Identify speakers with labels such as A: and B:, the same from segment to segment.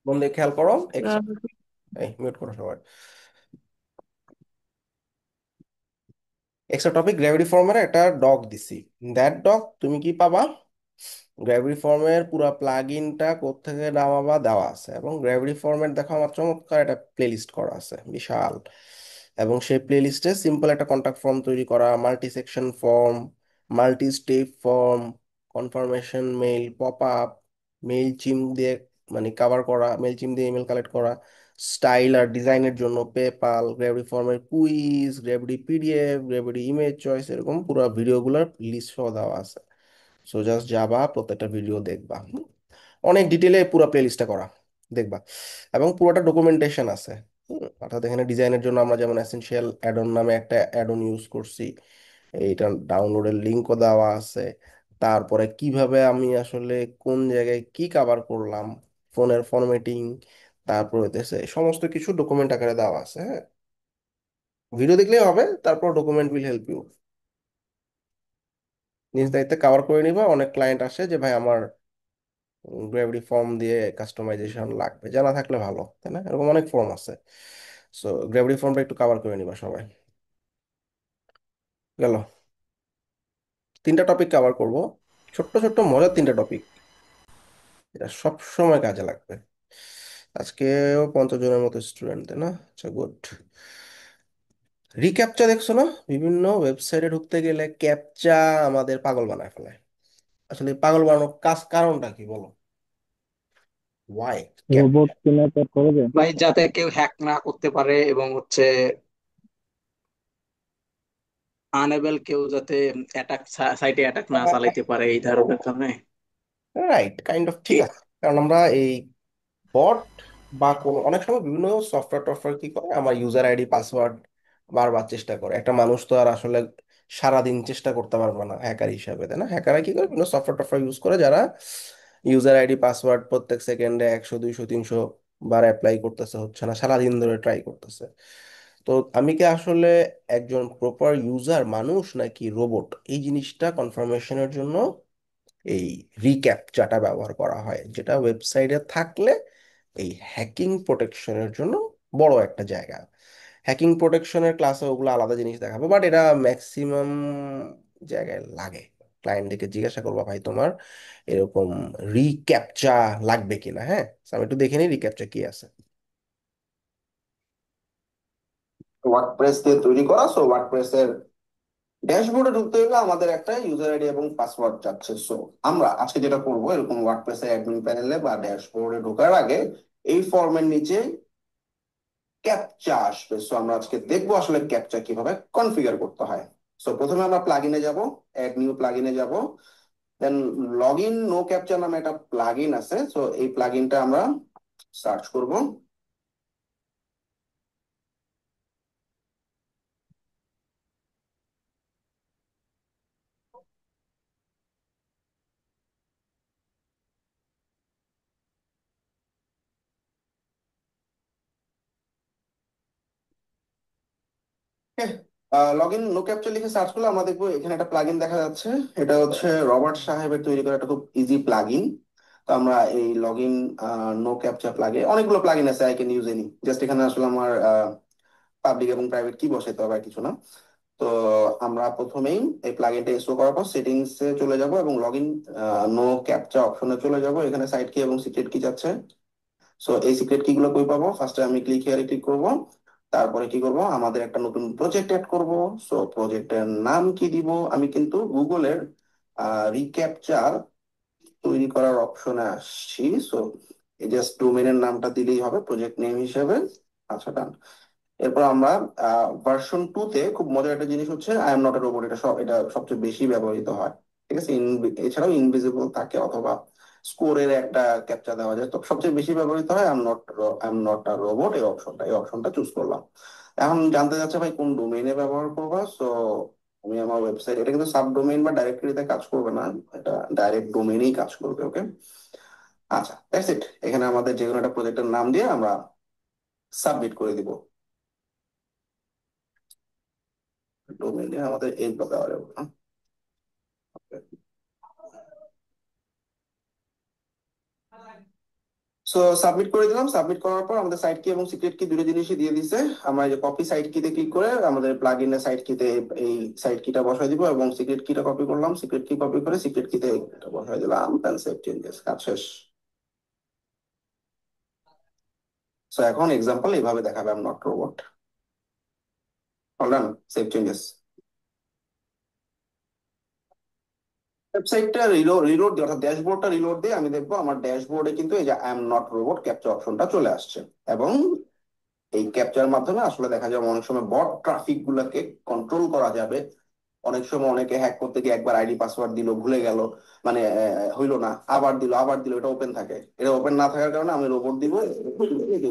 A: মন দিয়ে খেয়াল করো।
B: আহ,
A: এই মিউট করো সবাই। এক্সট্রা টপিক, গ্র্যাভিটি ফর্মের একটা ডক দিছি। দ্যাট ডক তুমি কি পাবা? গ্র্যাভিটি ফর্মের পুরো প্লাগ ইনটা কোত্থেকে নামাবা দেওয়া আছে, এবং গ্র্যাভিটি ফর্মের দেখো আমার চমৎকার একটা প্লেলিস্ট করা আছে বিশাল। এবং সেই প্লেলিস্টে সিম্পল একটা কন্টাক্ট ফর্ম তৈরি করা, multi section form, multi step form, confirmation mail, pop up, mail চিম দিয়ে মানে কাভার করা, মেইল চিম দিয়ে ইমেল কালেক্ট করা, স্টাইল আর ডিজাইনের জন্য পেপাল, গ্র্যাভিটি ফর্মের quiz, gravity PDF, gravity image choice, এরকম পুরো ভিডিওগুলোর লিস্ট সহ দেওয়া আছে। সো জাস্ট যাবা, প্রত্যেকটা ভিডিও দেখবা, অনেক ডিটেলে পুরো প্লেলিস্টটা করা, দেখবা। এবং পুরোটা ডকুমেন্টেশন আছে। অর্থাৎ এখানে ডিজাইনের জন্য আমরা যেমন এসেনশিয়াল অ্যাডন নামে একটা অ্যাডন ইউজ করছি, এইটা ডাউনলোডের লিঙ্কও দেওয়া আছে। তারপরে কিভাবে আমি আসলে কোন জায়গায় কি কভার করলাম, ফোনের ফরম্যাটিং, তারপর হইতেছে সমস্ত কিছু ডকুমেন্ট আকারে দেওয়া আছে। হ্যাঁ, ভিডিও দেখলেই হবে, তারপর ডকুমেন্ট উইল হেল্প ইউ। নিজ দায়িত্বে কভার করে নিবা। অনেক ক্লায়েন্ট আসে যে ভাই আমার গ্র্যাভিটি ফর্ম দিয়ে কাস্টমাইজেশন লাগবে, জানা থাকলে ভালো, তাই না? এরকম অনেক ফর্ম আছে। সো গ্র্যাভিটি ফর্মটা একটু কভার করে নিবা সবাই। গেল, তিনটা টপিক কভার করব, ছোট্ট ছোট্ট মজার তিনটা টপিক, এটা সব সময় কাজে লাগবে। আজকেও 50 জনের মতো স্টুডেন্ট, তাই না? আচ্ছা, গুড। রিক্যাপচা দেখছো না? বিভিন্ন ওয়েবসাইটে ঢুকতে গেলে ক্যাপচা আমাদের পাগল বানায় ফেলে। আসলে এই পাগল বানানোর কারণটা কি বলো? Y
B: robot
A: captcha?
B: সিগনেচার করে দেয়।
C: ভাই যাতে কেউ হ্যাক না করতে পারে এবং আনএবল কেউ যাতে অ্যাটাক সাইটে অ্যাটাক না চালাইতে পারে এই ধরনের কারণে।
A: রাইট, কাইন্ড অফ ঠিক
C: এ-
A: আছে। কারণ আমরা এই বট বা কোনো অনেক সময় বিভিন্ন সফটওয়্যার টফটওয়্যার কি করে, আমার ইউজার আইডি পাসওয়ার্ড বারবার চেষ্টা করে। একটা মানুষ তো আর আসলে সারাদিন চেষ্টা করতে পারবে না হ্যাকার হিসাবে, তাই না? হ্যাকাররা কি করে, বিভিন্ন সফটওয়্যার টফটওয়্যার ইউজ করে, যারা ইউজার আইডি পাসওয়ার্ড প্রত্যেক সেকেন্ডে 100 200 300 বার অ্যাপ্লাই করতেছে, হচ্ছে না, সারাদিন ধরে ট্রাই করতেছে। তো আমি কি আসলে একজন প্রপার ইউজার মানুষ নাকি রোবট, এই জিনিসটা কনফার্মেশনের জন্য এই রিক্যাপচাটা ব্যবহার করা হয়, যেটা ওয়েবসাইটে থাকলে এই হ্যাকিং প্রোটেকশনের জন্য বড় একটা জায়গা। হ্যাকিং প্রোটেকশনের ক্লাসে ওগুলো আলাদা জিনিস দেখাবো, বাট এটা ম্যাক্সিমাম জায়গায় লাগে। ক্লায়েন্টদেরকে জিজ্ঞাসা করবো ভাই তোমার এরকম রিক্যাপচা লাগবে কিনা। হ্যাঁ, So আমি একটু দেখে নিই রিক্যাপচা কি আছে। ওয়ার্ডপ্রেস দিয়ে তৈরি করা, সো ওয়ার্ডপ্রেসের ড্যাশবোর্ডে ঢুকতে হলে আমাদের একটা ইউজার আইডি এবং পাসওয়ার্ড চাচ্ছে। সো আমরা আজকে যেটা করবো, এরকম ওয়ার্ডপ্রেসের অ্যাডমিন প্যানেলে বা ড্যাশবোর্ডে ঢোকার আগে এই ফর্মের নিচে ক্যাপচা আসবে। সো আমরা আজকে দেখবো আসলে ক্যাপচা কিভাবে কনফিগার করতে হয়। সো প্রথমে আমরা প্লাগইনে যাব, অ্যাড নিউ প্লাগইনে যাব, দেন লগ ইন নো ক্যাপচা নামে একটা প্লাগইন আছে। সো এই প্লাগইনটা আমরা সার্চ করব। লগ ইন নো ক্যাপচা লিখে সার্চ করলে আমরা দেখবো এখানে একটা প্লাগইন দেখা যাচ্ছে। এটা হচ্ছে রবার্ট সাহেবের তৈরি করা একটা খুব ইজি প্লাগইন। তো আমরা এই লগ ইন নো ক্যাপচা প্লাগে, অনেকগুলো প্লাগইন আছে, I can use any, just এখানে আসলে আমার পাবলিক এবং প্রাইভেট কি বসাইতে হবে আর কিছু না। তো আমরা প্রথমেই এই প্লাগইনটা ইনস্টল করার পর সেটিংস এ চলে যাব এবং লগ ইন নো ক্যাপচা অপশনে চলে যাব। এখানে সাইড কি এবং সিক্রেট কি যাচ্ছে। সো এই সিক্রেট কি গুলো কই পাবো? ফার্স্টে আমি ক্লিক হিয়ারে ক্লিক করব। তারপরে কি করব, আমাদের একটা নতুন প্রজেক্ট এড করব। সো প্রজেক্টের নাম কি দিব? আমি কিন্তু গুগলের রিক্যাপচার তৈরি করার অপশনে আসছি। সো এই জাস্ট ডোমেনের নামটা দিলেই হবে প্রজেক্ট নেম হিসেবে। আচ্ছা, ডান। এরপর আমরা ভার্সন 2 তে খুব মজার একটা জিনিস হচ্ছে I am not a robot, এটা সবচেয়ে বেশি ব্যবহৃত হয়। ঠিক আছে, এছাড়াও ইনভিজিবল থাকে, অথবা স্কোরের একটা ক্যাপচা দেওয়া যায়। তো সবচেয়ে বেশি ব্যবহৃত হয় I am not a robot, এই অপশনটা চুজ করলাম। এখন জানতে চাচ্ছে ভাই কোন ডোমেইনে ব্যবহার করবা। সো আমি আমার ওয়েবসাইট, এটা কিন্তু সাব ডোমেইন বা ডাইরেক্টরিতে কাজ করবে না, এটা ডাইরেক্ট ডোমেইনেই কাজ করবে। ওকে, আচ্ছা, দ্যাটস ইট। এখানে আমাদের যে কোনো একটা প্রজেক্টের নাম দিয়ে আমরা সাবমিট করে দিব। ডোমেইনে আমাদের এই দেওয়া যাবে না। সো সাবমিট করে দিলাম। সাবমিট করার পর আমাদের সাইড কি এবং সিক্রেট কি দুটো জিনিসই দিয়ে দিছে। আমরা এই যে কপি সাইড কিতে ক্লিক করে আমাদের প্লাগ ইনের সাইড কিতে এই সাইড কিটা বসাই দিব, এবং সিক্রেট কিটা কপি করলাম, সিক্রেট কি কপি করে সিক্রেট কিতে এটা বসাই দিলাম, দেন সেভ চেঞ্জেস, কাজ শেষ। সো এখন এক্সাম্পল এইভাবে দেখাবে, I am not robot. Done, save changes. ওয়েবসাইটটা রিলোড রিলোড দিয়ে অর্থাৎ ড্যাশবোর্ডটা রিলোড দিয়ে আমি দেখবো আমার ড্যাশবোর্ডে কিন্তু এই যে I am not robot captcha অপশনটা চলে আসছে। এবং এই ক্যাপচার মাধ্যমে আসলে দেখা যাবে অনেক সময় বট ট্রাফিক গুলাকে কন্ট্রোল করা যাবে। অনেক সময় অনেকে হ্যাক করতে গিয়ে একবার আইডি পাসওয়ার্ড দিল, ভুলে গেল, মানে হইলো না, আবার দিল, এটা ওপেন থাকে। এটা ওপেন না থাকার কারণে আমি রোবট দিব,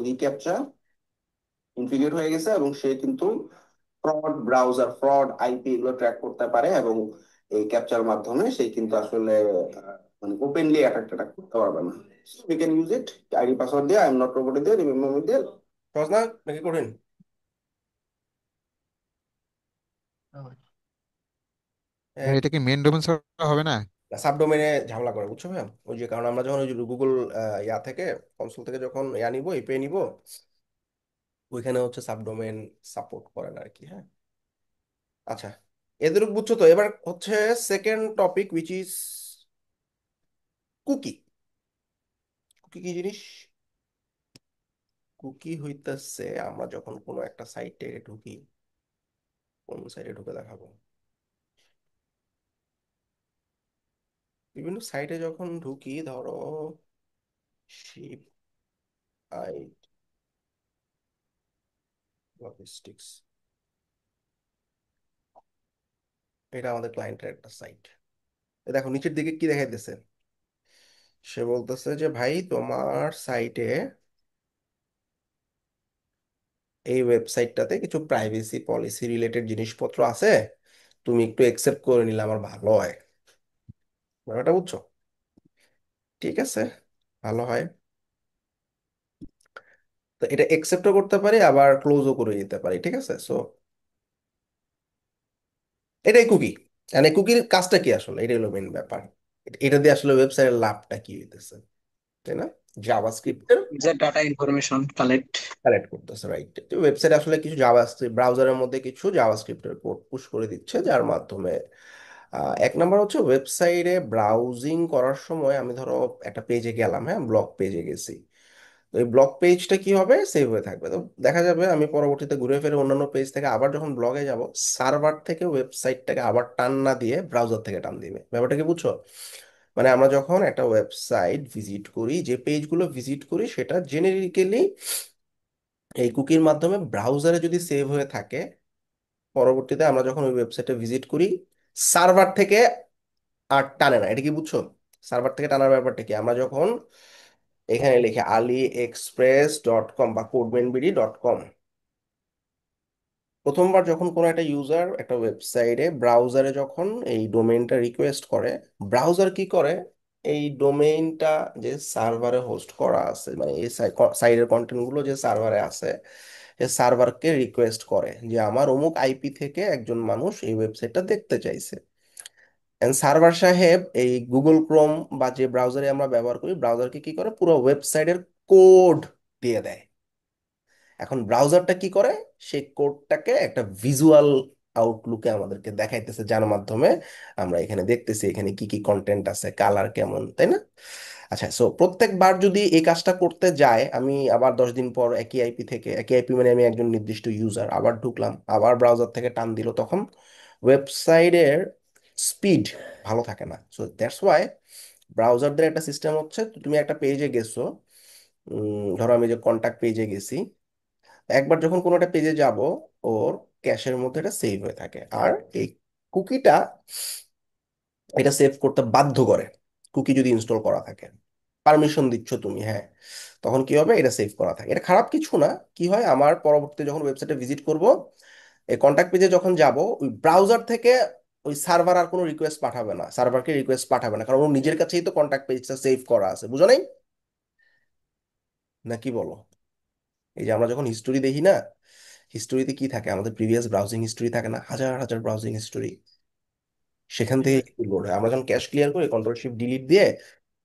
A: রিক্যাপচা ইনফিগেট হয়ে গেছে, এবং সে কিন্তু ফ্রড ব্রাউজার, ফ্রড আইপি এগুলো ট্র্যাক করতে পারে, এবং এই ক্যাপচার মাধ্যমে সে কিন্তু আসলে মানে ওপেনলি অ্যাটাক ট্যাটাক করতে পারবে না। We can use it, ID password দিয়ে, আই এম নট রোবট দিয়ে, রিমেম্বার মি দিয়ে। সহজ না নাকি কঠিন?
B: ভাই এটা কি মেন ডোমেন ছাড়া হবে না?
A: সাবডোমেনে ঝামেলা করে, বুঝছো ভাই? ওই যে কারণ আমরা যখন ওই যে গুগল ইয়া থেকে, কনসোল থেকে যখন ইয়া নিবো, এপে নিব, ওইখানে হচ্ছে সাবডোমেন সাপোর্ট করে না আর কি। হ্যাঁ, আচ্ছা, এদের বুঝছো তো। এবার হচ্ছে second topic, which is cookie. Cookie কি জিনিস? কুকি হইতেছে আমরা যখন কোনো একটা সাইটে ঢুকি, কোন সাইটে ঢুকে দেখাবো, বিভিন্ন সাইটে যখন ঢুকি, ধরো শিপ আই লজিস্টিক্স, এটা আমাদের ক্লায়েন্টের একটা সাইট। দেখো নিচের দিকে কি দেখাইতেছে, সে বলতেছে যে ভাই তোমার সাইটে, এই ওয়েবসাইটটাতে কিছু প্রাইভেসি পলিসি রিলেটেড জিনিসপত্র আছে, তুমি একটু একসেপ্ট করে নিলে আমার ভালো হয়। ব্যাপারটা বুঝছো? ঠিক আছে, ভালো হয়। তো এটা একসেপ্টও করতে পারি, আবার ক্লোজও করে দিতে পারি, ঠিক আছে। সো এটাই কুকি। মানে কুকির কাজটা কি আসলে, এটাই হলো মেন ব্যাপার। এটা দিয়ে আসলে ওয়েবসাইটের লাভটা কি হইতেছে, তাই না? জাভাস্ক্রিপ্টের
C: যে ডাটা ইনফরমেশন কালেক্ট।
A: কালেক্ট করতেছে, রাইট? ওয়েবসাইট আসলে কিছু জাভাস্ক্রিপ্ট, ব্রাউজারের মধ্যে কিছু জাভাস্ক্রিপ্টের কোড পুশ করে দিচ্ছে, যার মাধ্যমে এক নাম্বার হচ্ছে ওয়েবসাইটে ব্রাউজিং করার সময় আমি ধরো একটা পেজে গেলাম, হ্যাঁ, ব্লগ পেজে গেছি, তো এই ব্লগ পেজটা কি হবে, সেভ হয়ে থাকবে। তো দেখা যাবে আমি পরবর্তীতে ঘুরে ফিরে অন্যান্য পেজ থেকে আবার যখন ব্লগে যাব, সার্ভার থেকে ওয়েবসাইটটাকে আবার টান না দিয়ে ব্রাউজার থেকে টান দিবে। ব্যাপারটা কি বুঝছো? মানে আমরা যখন একটা ওয়েবসাইট ভিজিট করি, যে পেজগুলো ভিজিট করি, সেটা জেনেরিক্যালি এই কুকির মাধ্যমে ব্রাউজারে যদি সেভ হয়ে থাকে, পরবর্তীতে আমরা যখন ওই ওয়েবসাইটে ভিজিট করি, সার্ভার থেকে আর টানে না। এটা কি বুঝছো? সার্ভার থেকে টানার ব্যাপারটা কি, আমরা যখন এখানে লিখে AliExpress.com বা codemanbd.com, প্রথমবার যখন কোনো একটা ইউজার একটা ওয়েবসাইটে ব্রাউজারে যখন এই ডোমেইনটা রিকোয়েস্ট করে, ব্রাউজার কি করে, এই ডোমেইনটা যে সার্ভারে হোস্ট করা আছে, মানে এই সাইটের কন্টেন্ট গুলো যে সার্ভারে আছে, এই সার্ভারকে রিকোয়েস্ট করে যে আমার অমুক আইপি থেকে একজন মানুষ এই ওয়েবসাইটটা দেখতে চাইছে। সার্ভার সাহেব এই গুগল ক্রোম বা যে ব্রাউজারে আমরা ব্যবহার করি, ব্রাউজারকে কি করে, পুরো ওয়েবসাইটের কোড দিয়ে দেয়। এখন ব্রাউজারটা কি করে, সেই কোডটাকে একটা ভিজুয়াল আউটলুকে আমাদেরকে দেখাইতেছে, যার মাধ্যমে আমরা এখানে দেখতেছি এখানে কি কি কন্টেন্ট আছে, কালার কেমন, তাই না? আচ্ছা, সো প্রত্যেকবার যদি এই কাজটা করতে যায়, আমি আবার 10 দিন পর একই আইপি থেকে, একই আইপি মানে আমি একজন নির্দিষ্ট ইউজার, আবার ঢুকলাম, আবার ব্রাউজার থেকে টান দিল, তখন ওয়েবসাইটের স্পিড ভালো থাকে না। সো দ্যাটস ওয়াই ব্রাউজারদের একটা সিস্টেম হচ্ছে, তুমি একটা পেজে গেছো, ধরো আমি যে কন্টাক্ট পেজে গেছি, একবার যখন কোনো একটা পেজে যাব, ওর ক্যাশের মধ্যে এটা সেভ হয়ে থাকে। আর এই কুকিটা এটা সেভ করতে বাধ্য করে, কুকি যদি ইনস্টল করা থাকে, পারমিশন দিচ্ছ তুমি, হ্যাঁ, তখন কি হবে, এটা সেভ করা থাকে। এটা খারাপ কিছু না। কি হয়, আমার পরবর্তীতে যখন ওয়েবসাইটে ভিজিট করব, এই কন্ট্যাক্ট পেজে যখন যাব, ওই ব্রাউজার থেকে ওই সার্ভার আর কোনো রিকোয়েস্ট পাঠাবে না, সার্ভারকে রিকোয়েস্ট পাঠাবে না, কারণ ওর নিজের কাছেই তো কন্ট্যাক্ট পেজটা সেভ করা আছে। বুঝো নাই? না কি বলো? এই যে আমরা যখন হিস্টোরি দেখি না, হিস্টোরিতে কি থাকে, আমাদের প্রিভিয়াস ব্রাউজিং হিস্টোরি থাকে না, হাজার হাজার ব্রাউজিং হিস্টোরি, সেখান থেকে কিন্তু লোড হয়। আমরা যখন ক্যাশ ক্লিয়ার করি, কন্ট্রোল শিফট ডিলিট দিয়ে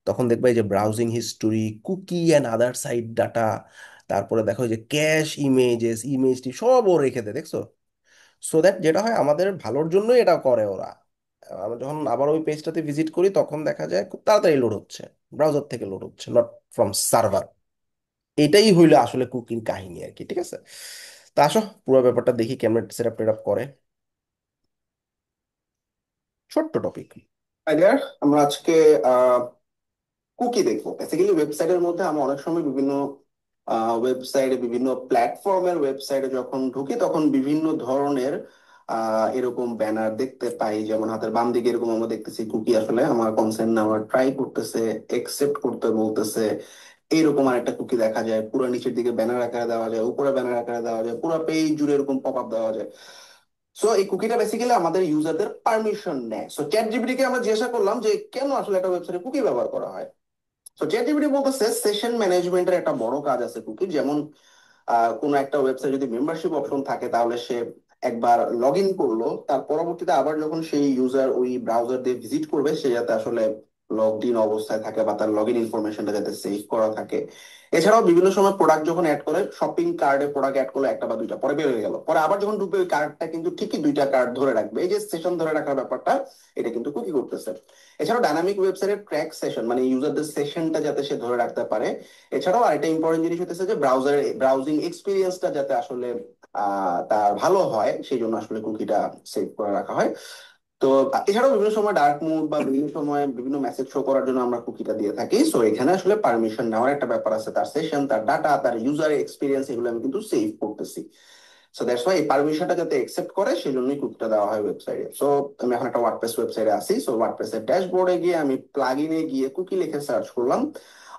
D: তখন দেখবা এই যে browsing history, cookie and other site data, তারপরে দেখো এই যে ক্যাশ ইমেজেস, ইমেজটি সব ও রেখে দেয়, দেখছো? সো দ্যাট যেটা হয় আমাদের ভালোর জন্যই এটা করে ওরা। আমরা যখন আবার ওই পেজটাতে ভিজিট করি তখন দেখা যায় খুব তাড়াতাড়ি লোড হচ্ছে, ব্রাউজার থেকে লোড হচ্ছে, নট ফ্রম সার্ভার। এটাই হইলো আসলে কুকির কাহিনী আর কি, ঠিক আছে? তা আসো পুরো ব্যাপারটা দেখি কেমন সেট আপ টেট আপ করে। ছোট্ট টপিক।
A: আইডিয়ার আমরা আজকে কুকি দেখবো। বেসিক্যালি ওয়েবসাইটের মধ্যে আমরা অনেক সময় বিভিন্ন ওয়েবসাইটে, বিভিন্ন প্ল্যাটফর্মের ওয়েবসাইটে যখন ঢুকি তখন বিভিন্ন ধরনের এরকম ব্যানার দেখতে পাই। যেমন হাতের বাম দিকে এরকম আমরা দেখতেছি কুকি আসলে আমার কনসেন্ট নেওয়ার ট্রাই করতেছে, একসেপ্ট করতে বলতেছে। এইরকম আরেকটা কুকি দেখা যায়, পুরো নিচের দিকে ব্যানার আকারে দেওয়া যায়, উপরে ব্যানার আকারে দেওয়া যায়, পুরো পেজ জুড়ে এরকম পপ আপ দেওয়া যায়। সো এই কুকিটা বেসিক্যালি আমাদের ইউজারদের পারমিশন নেয়। সো চ্যাট জিপিটি কে আমরা জিজ্ঞাসা করলাম যে কেন আসলে একটা ওয়েবসাইটে কুকি ব্যবহার করা হয়। তো চ্যাটজিপিটি বলতেছে সেশন ম্যানেজমেন্টের একটা বড় কাজ আছে কুকির। যেমন কোনো একটা ওয়েবসাইট যদি মেম্বারশিপ অপশন থাকে তাহলে সে একবার লগ ইন করলো, তার পরবর্তীতে আবার যখন সেই ইউজার ওই ব্রাউজার দিয়ে ভিজিট করবে সে যাতে আসলে লগড ইন অবস্থায় থাকে বা তার লগ ইন ইনফরমেশনটা যাতে সেভ করা থাকে। এছাড়াও বিভিন্ন সময় প্রোডাক্ট যখন অ্যাড করে, শপিং কার্ডে প্রোডাক্ট অ্যাড করলো একটা বা দুইটা, পরে বের হয়ে গেল, পরে আবার যখন ঢুকবে ওই কার্ডটা কিন্তু ঠিকই দুইটা কার্ড ধরে রাখবে। এই যে সেশন ধরে রাখার ব্যাপারটা, এটা কিন্তু কুকি করতেছে। এছাড়াও ডাইনামিক ওয়েবসাইটের ট্র্যাক সেশন, মানে ইউজারদের সেশনটা যাতে সে ধরে রাখতে পারে। এছাড়াও আরেকটা ইম্পর্টেন্ট জিনিস হতেছে যে ব্রাউজারের ব্রাউজিং এক্সপিরিয়েন্সটা যাতে আসলে তার ভালো হয় সেই জন্য আসলে কুকিটা সেভ করে রাখা হয়। তো এছাড়াও বিভিন্ন সময় ডার্ক মোড বা বিভিন্ন সময় বিভিন্ন মেসেজ শো করার জন্য আমরা কুকিটা দিয়ে থাকি। সো এখানে আসলে পারমিশন নেওয়ার একটা ব্যাপার আছে, তার সেশন, তার ডাটা, তার ইউজার এক্সপিরিয়েন্স, এগুলো আমি কিন্তু সেভ করতেছি। সো দ্যাটস ওয়াই এই পারমিশনটা যাতে একসেপ্ট করে সেই জন্যই কুকিটা দেওয়া হয় ওয়েবসাইটে। সো আমি এখন একটা ওয়ার্ডপ্রেস ওয়েবসাইটে আছি। সো ওয়ার্ডপ্রেসের ড্যাশবোর্ডে গিয়ে আমি প্লাগইনে গিয়ে কুকি লিখে সার্চ করলাম।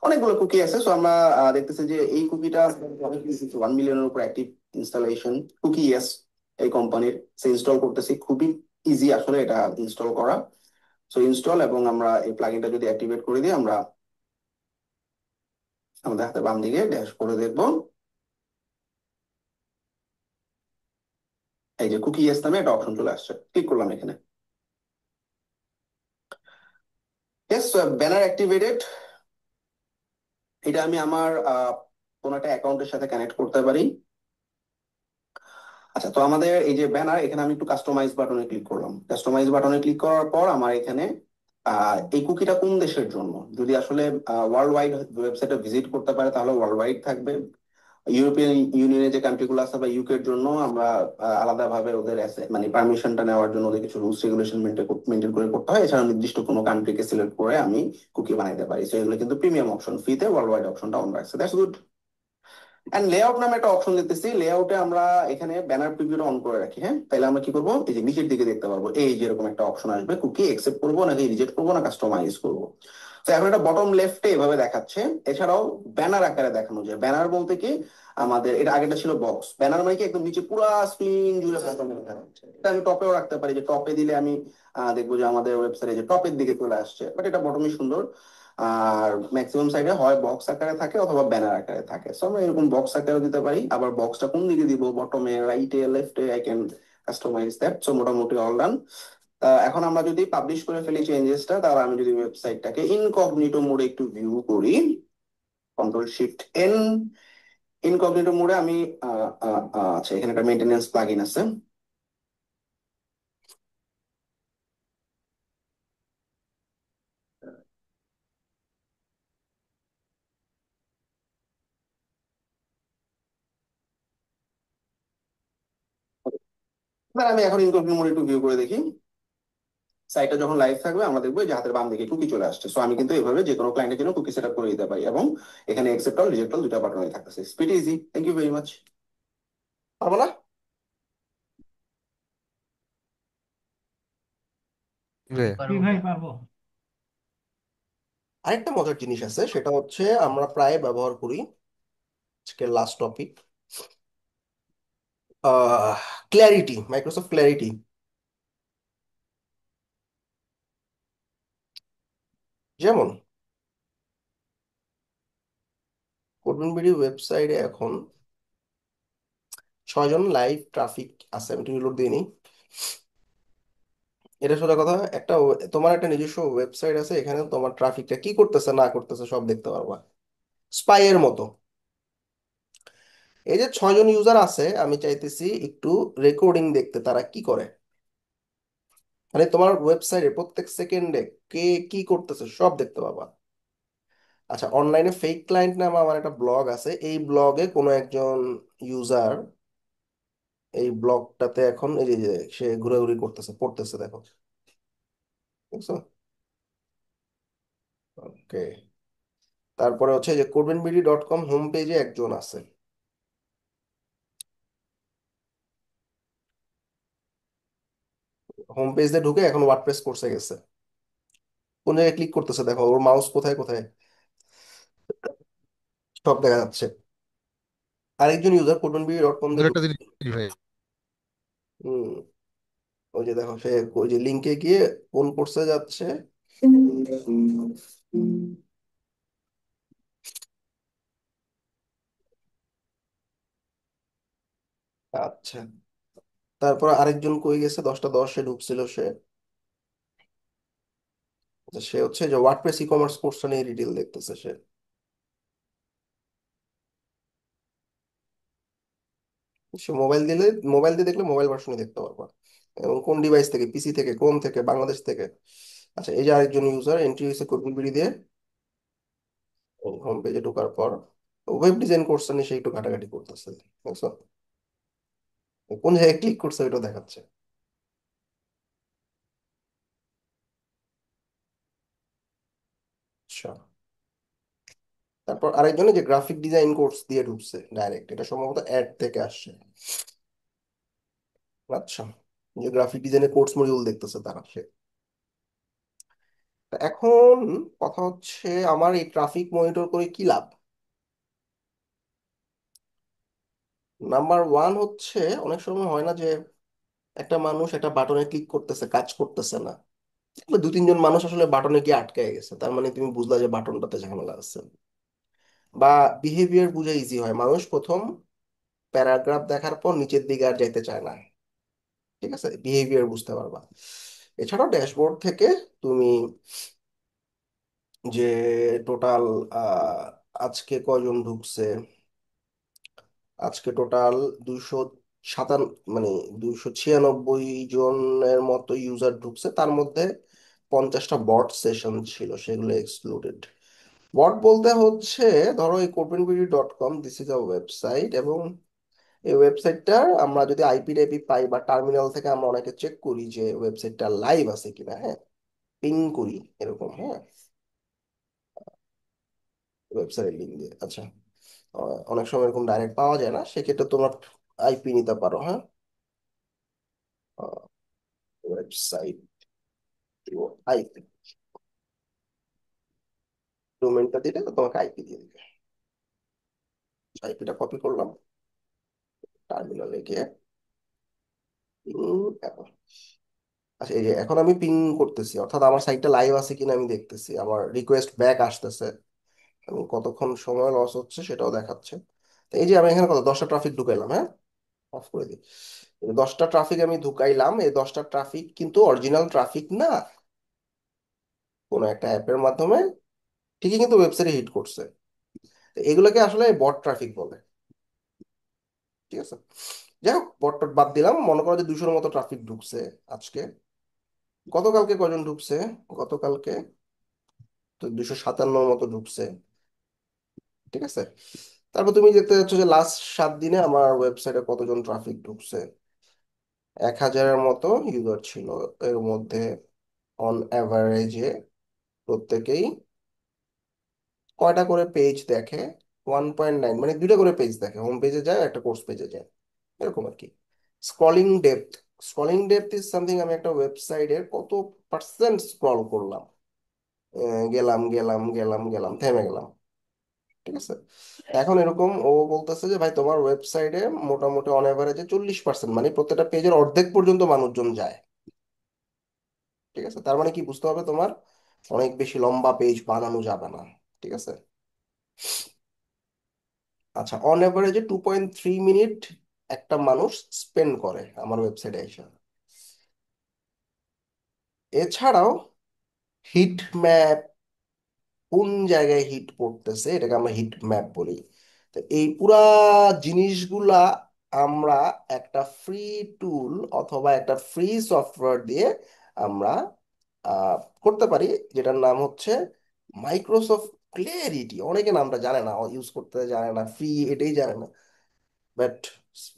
A: অনেকগুলো কুকি আছে। সো আমরা দেখতেছি যে এই কুকিটা 1 মিলিয়নের উপর অ্যাক্টিভ ইনস্টলেশন কুকি ইয়েস এই কোম্পানির। সে ইনস্টল করতেছি, খুবই ইজি আসলে এটা ইনস্টল করা। সো ইনস্টল, এবং আমরা এই প্লাগইনটা যদি অ্যাক্টিভেট করে দিই আমরা আমাদের হাতে বাম দিকে ড্যাশবোর্ডে দেখবো এই যে কুকি ইয়েস নামে একটা অপশন চলে আসছে। ক্লিক করলাম এখানে। Yes, banner activated. এটা আমি আমার কোনো একটা অ্যাকাউন্টের সাথে কানেক্ট করতে পারি। আচ্ছা, তো আমাদের এই যে ব্যানার, এখানে আমি একটু কাস্টমাইজ বাটনে ক্লিক করলাম। কাস্টমাইজ বাটনে ক্লিক করার পর আমার এখানে এই কুকিটা কোন দেশের জন্য, যদি আসলে ওয়ার্ল্ড ওয়াইড ওয়েবসাইটে ভিজিট করতে পারে তাহলে ওয়ার্ল্ড ওয়াইড থাকবে। ইউরোপিয়ান ইউনিয়নের যে কান্ট্রিগুলো আছে বা ইউকের জন্য আমরা আলাদাভাবে ওদের মানে পারমিশনটা নেওয়ার জন্য ওদের কিছু রুলস রেগুলেশন মেনটেন করে করতে হয়। এছাড়া নির্দিষ্ট কোনো কান্ট্রিকে সিলেক্ট করে আমি কুকি বানাইতে পারি। সো এগুলো কিন্তু প্রিমিয়াম অপশন, ফ্রিতে ওয়ার্ল্ড ওয়াইড অপশনটা অন রাখছে। That's good. এন্ড লেআউট নামে একটা অপশন দেখতেছি। লেআউটে আমরা এখানে ব্যানার প্রিভিউটা অন করে রাখি। হ্যাঁ, তাহলে আমরা কি করবো, এই যে নিচের দিকে দেখতে পারবো এই যে এরকম একটা অপশন আসবে, কুকি একসেপ্ট করবো নাকি রিজেক্ট করবো না কাস্টমাইজ করবো। তো এখন এটা বটম লেফটে এভাবে দেখাচ্ছে। এছাড়াও ব্যানার আকারে দেখানো যায়। ব্যানার বলতে কি, আমাদের এটা আগেটা ছিল বক্স, ব্যানার মানে কি একদম নিচে পুরা স্ক্রিন জুড়ে button এ দেখা যাচ্ছে। এটা আমি টপেও রাখতে পারি, যে টপে দিলে আমি দেখবো যে আমাদের ওয়েবসাইটে যে টপের দিকে চলে আসছে। বাট এটা বটমই সুন্দর। আর ম্যাক্সিমাম সাইডে হয় বক্স আকারে থাকে অথবা ব্যানার আকারে থাকে। সো আমরা এরকম বক্স আকারে দিতে পারি। আবার বক্সটা কোন দিকে দিব, বটমে, রাইটে, লেফটে, I can customise that. So মোটামুটি অল ডান। এখন আমরা যদি পাবলিশ করে ফেলি চেঞ্জেসটা, তাহলে আমি যদি ওয়েবসাইটটাকে ইনকগনিটো মোডে একটু ভিউ করি, কন্ট্রোল শিফট এন, ইনকগনিটো মোডে আমি আচ্ছা, এখানে একটা মেইনটেনেন্স প্লাগইন আছে। এবার আমি এখন ইনকগনিটো মোডে একটু ভিউ করে দেখি। সাইটটা যখন লাইভ থাকবে আমরা দেখবো যে হাতের বাম দিকে কুকি চলে আসছে। সো আমি কিন্তু এভাবে যে কোনো ক্লায়েন্টের জন্য কুকি সেট আপ করে দিতে পারি, এবং এখানে একসেপ্ট অল রিজেক্ট অল দুটা বাটনই থাকতেছে। Speed easy. Thank you very much. পারবো না?
B: রে।
E: জি ভাই পারবো।
D: আরেকটা মজার জিনিস আছে, সেটা হচ্ছে আমরা প্রায় ব্যবহার করি, আজকের last topic, clarity, Microsoft clarity. যেমন কোডবিডি ওয়েবসাইটে এখন 6 জন লাইভ ট্রাফিক আছে, আমি একটু রিলোড দিয়ে নিই। এটা সোজা কথা। তোমার একটা নিজস্ব ওয়েবসাইট আছে, এখানে তোমার ট্রাফিকটা কি করতেছে না করতেছে সব দেখতে পারবা, স্পাইয়ের মতো। এই যে 6 জন ইউজার আছে, আমি চাইতেছি একটু রেকর্ডিং দেখতে তারা কি করে, মানে তোমার ওয়েবসাইটে প্রত্যেক সেকেন্ডে কে কি করতেছে সব দেখতে পাবা। আচ্ছা, অনলাইনে ফেক ক্লায়েন্ট নামে আমার একটা ব্লগ আছে, এই ব্লগে কোনো একজন ইউজার এই ব্লগটাতে এখন এই যে সে ঘোরাঘুরি করতেছে, পড়তেছে, দেখো, বুঝছো? ওকে। তারপরে হচ্ছে যে কোডবিনবিডি.কম হোম পেজে একজন আছে, হোম পেজে ঢুকে এখন ওয়ার্ডপ্রেস কোর্সে গেছে, কোন জায়গায় ক্লিক করতেছে দেখো, ওর মাউস কোথায় কোথায় সব দেখা যাচ্ছে। আরেকজন ইউজার কোডবিনবিডি.কম দিয়ে
B: সুন্দর একটা জিনিস
D: ঢুকছে।
B: ভাই।
D: হুম। ওই যে দেখো, সে ওই যে লিঙ্কে গিয়ে কোন কোর্সে যাচ্ছে। আচ্ছা, তারপর আরেকজন কই গেছে, 10টা 10-এ ঢুকছিল সে। আচ্ছা, সে হচ্ছে যে ওয়ার্ডপ্রেস ই কমার্স কোর্সটা নিয়ে ডিটেল দেখতেছে সে। সে মোবাইল দিয়ে দেখলে মোবাইল ভার্সনে দেখতে পারবা, এবং কোন ডিভাইস থেকে, পিসি থেকে, কোন থেকে, বাংলাদেশ থেকে। আচ্ছা, এই যে আরেকজন ইউজার এন্ট্রি হয়েছে কোডবিডি দিয়ে, হোম পেজে ঢোকার পর ওয়েব ডিজাইন কোর্সটা নিয়ে সে একটু ঘাটাঘাটি করতেছে, বুঝছো? কোন জায়গায় ক্লিক করছে ওইটা দেখাচ্ছে। আচ্ছা, তারপর আরেকজনে যে গ্রাফিক ডিজাইন কোর্স দিয়ে ঢুকছে ডাইরেক্ট, এটা সম্ভবত অ্যাড থেকে আসছে। আচ্ছা, যে গ্রাফিক ডিজাইনের কোর্স মডিউল দেখতেছে তারা সে। তা এখন কথা হচ্ছে, আমার এই ট্রাফিক মনিটর করে কি লাভ? নাম্বার ওয়ান হচ্ছে, অনেক সময় হয় না যে একটা মানুষ একটা বাটনে ক্লিক করতেছে, কাজ করতেছে না, তাহলে 2-3 জন মানুষ আসলে বাটনে গিয়ে আটকে গেছে, তার মানে তুমি বুঝলা যে বাটনটাতে ঝামেলা আছে। বা বিহেভিয়ার বুঝে ইজি হয়, মানুষ প্রথম প্যারাগ্রাফ দেখার পর নিচের দিকে আর যাইতে চায় না। ঠিক আছে, বিহেভিয়ার বুঝতে পারবা। এছাড়াও ড্যাশবোর্ড থেকে তুমি যে টোটাল আজকে কয়জন ঢুকছে, আজকে টোটাল 207, মানে 296 জনের মতো ইউজার ঢুকছে, তার মধ্যে 50টা বট সেশন ছিল, সেগুলো এক্সক্লুডেড। বট বলতে হচ্ছে, ধরো এই কোডবিনবিডি.কম, দিস ইজ আ ওয়েবসাইট, এবং এই ওয়েবসাইটটা আমরা যদি আইপি টাইপি পাই বা টার্মিনাল থেকে আমরা অনেকে চেক করি যে ওয়েবসাইটটা লাইভ আছে কিনা, হ্যাঁ, পিং করি এরকম, হ্যাঁ, ওয়েবসাইট লিঙ্ক দিয়ে। আচ্ছা, অনেক সময় এরকম ডাইরেক্ট পাওয়া যায় না, সেক্ষেত্রে তোমরা আইপি নিতে পারো, হ্যাঁ, ওয়েবসাইট আইপি, ডোমেনটা দিলে তোমাকে আইপি দিয়ে দিবে। আইপিটা কপি করলাম, টার্মিনালে গিয়ে এখন, আচ্ছা, এই যে এখন আমি পিং করতেছি, অর্থাৎ আমার সাইটটা লাইভ আছে কিনা আমি দেখতেছি, আমার রিকোয়েস্ট ব্যাক আসতেছে এবং কতক্ষণ সময় লস হচ্ছে সেটাও দেখাচ্ছে। তো এই যে আমি এখানে কত 10টা ট্রাফিক ঢুকাইলাম, হ্যাঁ, অফ করে দিই। এই 10টা ট্রাফিক আমি ঢুকাইলাম, এই 10টা ট্রাফিক কিন্তু অরিজিনাল ট্রাফিক না, কোনো একটা অ্যাপের মাধ্যমে ঠিকই কিন্তু ওয়েবসাইটে হিট করছে। তো এগুলোকে আসলে বট ট্রাফিক বলে। ঠিক আছে, যাই হোক, বট টট বাদ দিলাম, মনে করো যে 200-এর মতো ট্রাফিক ঢুকছে আজকে। গতকালকে কজন ঢুকছে? গতকালকে তো 257-এর মতো ঢুকছে। ঠিক আছে, তারপর তুমি দেখতে যাচ্ছ যে লাস্ট 7 দিনে আমার ওয়েবসাইটে কতজন ট্রাফিক ঢুকছে। 1000-এর মতো ইউজার ছিল, এর মধ্যে অন অ্যাভারেজে প্রত্যেকেই কয়টা করে পেজ দেখে? 1.9, মানে 2টা করে পেজ দেখে, হোম পেজে যায় একটা কোর্স পেজে যায়, এরকম আর কি। Scrolling depth, scrolling depth is something, আমি একটা ওয়েবসাইটের কত পার্সেন্ট স্ক্রল করলাম, গেলাম গেলাম গেলাম গেলাম, থেমে গেলাম। ঠিক আছে, এখন এরকম ও বলতেছে যে ভাই তোমার ওয়েবসাইটে মোটামুটি অন এভারেজে 40%, মানে প্রত্যেকটা পেজের অর্ধেক পর্যন্ত মানুষজন যায়। ঠিক আছে, তার মানে কি বুঝতে হবে তোমার, অনেক বেশি লম্বা পেজ বানানো যাবে না। ঠিক আছে, আচ্ছা, অন এভারেজে 2.3 মিনিট একটা মানুষ স্পেন্ড করে আমার ওয়েবসাইটে এসে। এছাড়াও হিট ম্যাপ কোন জায়গায় হিট পড়তেছে এটাকে আমরা হিট ম্যাপ বলি। তো এই পুরা জিনিসগুলা আমরা একটা ফ্রি টুল অথবা একটা ফ্রি সফটওয়্যার দিয়ে আমরা আহ, করতে পারি, যেটার নাম হচ্ছে মাইক্রোসফট ক্লিয়ারিটি। অনেকে নামটা জানে না, ইউজ করতে জানে না, ফ্রি এটাই জানে না, বাট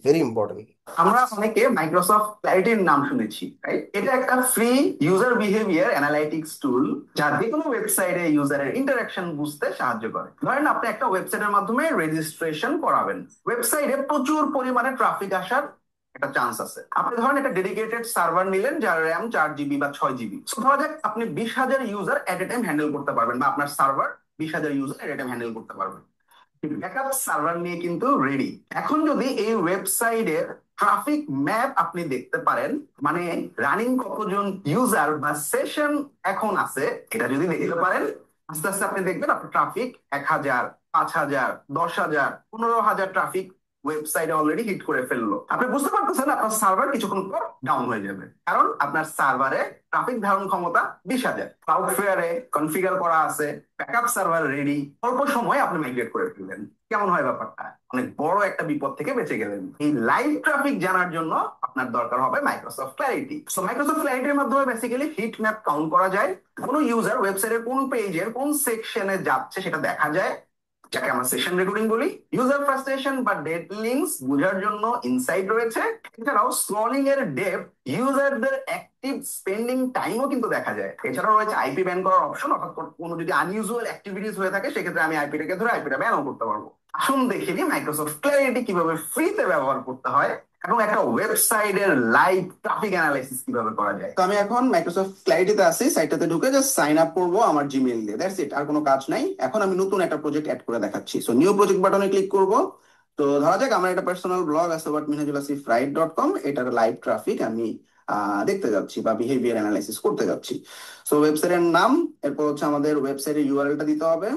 D: ভেরি ইম্পর্টেন্ট।
A: আমরা অনেকে মাইক্রোসফট ক্লারিটির নাম শুনেছি, রাইট? এটা একটা ফ্রি ইউজার বিহেভিয়ার অ্যানালাইটিক্স টুল, যা যে কোনো ওয়েবসাইটে ইউজারের ইন্টারাকশন বুঝতে সাহায্য করে। ধরেন আপনি একটা ওয়েবসাইটের মাধ্যমে রেজিস্ট্রেশন করাবেন, ওয়েবসাইটে প্রচুর পরিমাণে ট্রাফিক আসার একটা চান্স আছে। আপনি ধরেন একটা ডেডিকেটেড সার্ভার নিলেন যার র্যাম 4 জিবি বা 6 জিবি। ধরা যাক আপনি 20,000 ইউজার এট এ টাইম হ্যান্ডেল করতে পারবেন, বা আপনার সার্ভার 20,000 ইউজার এট এ টাইম হ্যান্ডেল করতে পারবেন। ব্যাকআপ সার্ভার নিয়ে কিন্তু রেডি। এখন যদি এই ওয়েবসাইটের ট্রাফিক ম্যাপ আপনি দেখতে পারেন, মানে রানিং কতজন ইউজার বা সেশন এখন আছে, এটা যদি দেখতে পারেন, আস্তে আস্তে আপনি দেখবেন আপনার ট্রাফিক 1,000, 5,000, 10,000, 15,000 ট্রাফিক ওয়েবসাইটে অলরেডি হিট করে ফেললো। আপনি বুঝতে পারতেছেন আপনার সার্ভার কিছুক্ষণ পর ডাউন হয়ে যাবে, কারণ আপনার সার্ভারে ট্রাফিক ধারণ ক্ষমতা 20,000, ক্লাউডফ্লেয়ারে কনফিগার করা আছে, ব্যাকআপ সার্ভার রেডি, অল্প সময়ে আপনি মাইগ্রেট করে ফেললেন। কেমন হয় ব্যাপারটা? অনেক বড় একটা বিপদ থেকে বেঁচে গেলেন। এই লাইভ ট্রাফিক জানার জন্য আপনার দরকার হবে মাইক্রোসফট ক্ল্যারিটি। সো মাইক্রোসফট ক্ল্যারিটির মাধ্যমে বেসিক্যালি হিট ম্যাপ কাউন্ট করা যায়, কোন ইউজার ওয়েবসাইটের কোন পেজের কোন সেকশনে যাচ্ছে সেটা দেখা যায়, যাকে আমরা সেশন রেকর্ডিং বলি। ইউজার ফ্রাস্ট্রেশন বা ডেড লিঙ্কস বোঝার জন্য ইনসাইট রয়েছে। এছাড়াও স্ক্রলিং এর ডেপথ, ইউজারদের অ্যাক্টিভ স্পেন্ডিং টাইমও কিন্তু দেখা যায়। এছাড়াও রয়েছে আইপি ব্যান করার অপশন, অর্থাৎ কোনো যদি আনইউজুয়াল অ্যাক্টিভিটিস হয়ে থাকে সেক্ষেত্রে আমি আইপিটাকে ধরে আইপিটা ব্যানও করতে পারবো। আসুন দেখে নিই মাইক্রোসফট ক্ল্যারিটি কিভাবে ফ্রিতে ব্যবহার করতে হয় এবং একটা ওয়েবসাইটের লাইভ ট্রাফিক অ্যানালাইসিস কিভাবে করা যায়। তো আমি এখন মাইক্রোসফট ক্লারিটিতে আছি, সাইটটাতে ঢুকে জাস্ট সাইন আপ করবো আমার জিমেইল দিয়ে, দ্যাটস ইট, আর কোনো কাজ নাই। এখন আমি নতুন একটা প্রজেক্ট অ্যাড করে দেখাচ্ছি। সো নিউ প্রজেক্ট বাটনে ক্লিক করব। তো ধরা যাক আমার একটা পার্সোনাল ব্লগ আছে minhajulassifwrite.com, এটার লাইভ ট্রাফিক আমি দেখতে যাচ্ছি বা বিহেভিয়ার অ্যানালাইসিস করতে যাচ্ছি। সো ওয়েবসাইটের নাম, এরপর হচ্ছে আমাদের ওয়েবসাইটের ইউআরএলটা দিতে হবে।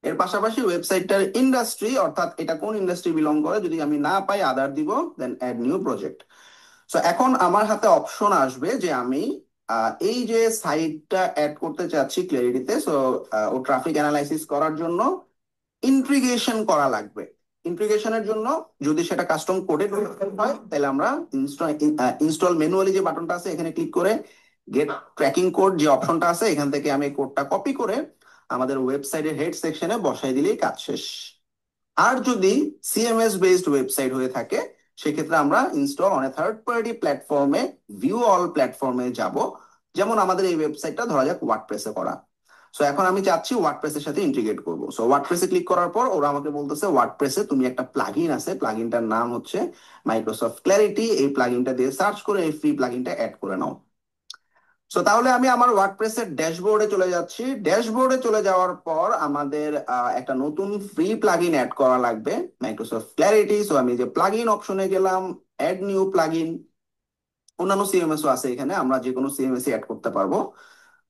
A: এর পাশাপাশি ওয়েবসাইটটার ইন্ডাস্ট্রি, অর্থাৎ এটা কোন ইন্ডাস্ট্রি বিলং করে, যদি আমি না পাই আদার দিব, দেন অ্যাড নিউ প্রজেক্ট। সো এখন আমার হাতে অপশন আসবে যে আমি এই যে সাইটটা অ্যাড করতে চাচ্ছি ক্লারিটিতে, সো ও ট্রাফিক অ্যানালাইসিস করার জন্য ইন্টিগ্রেশন করা লাগবে। ইন্টিগ্রেশনের জন্য যদি সেটা কাস্টম কোডেড হয়, তাহলে আমরা ইনস্টল ম্যানুয়ালি যে বাটনটা আছে এখানে ক্লিক করে গেট ট্র্যাকিং কোড যে অপশনটা আছে এখান থেকে আমি কোডটা কপি করে আমাদের ওয়েবসাইটের হেড সেকশনে বসাই দিলেই কাজ শেষ। আর যদি সিএমএস বেসড ওয়েবসাইট হয়ে থাকে সেক্ষেত্রে আমরা install on a third party প্ল্যাটফর্মে ভিউ অল প্ল্যাটফর্মে যাব। যেমন আমাদের এই ওয়েবসাইটটা ধরা যাক ওয়ার্ডপ্রেসে করা। সো এখন আমি চাচ্ছি ওয়ার্ডপ্রেসের সাথে ইন্টিগ্রেট করব। সো ওয়ার্ডপ্রেসে ক্লিক করার পর ওরা আমাকে বলতেছে ওয়ার্ডপ্রেসে তুমি একটা প্লাগইন আছে, প্লাগইনটার নাম হচ্ছে মাইক্রোসফট ক্ল্যারিটি, এই প্লাগইনটা দিয়ে সার্চ করে এই ফ্রি প্লাগইনটা অ্যাড করে নাও। সো তাহলে আমি আমার ওয়ার্ডপ্রেসের ড্যাশবোর্ডে চলে যাচ্ছি। ড্যাশবোর্ডে চলে যাওয়ার পর আমাদের একটা নতুন ফ্রি প্লাগইন অ্যাড করা লাগবে, মাইক্রোসফট ক্ল্যারিটি। সো আমি যে প্লাগইন অপশনে গেলাম, অ্যাড নিউ প্লাগইন। অন্যান্য সিএমএসও আছে এখানে, আমরা যে কোনো সিএমএস অ্যাড করতে পারবো।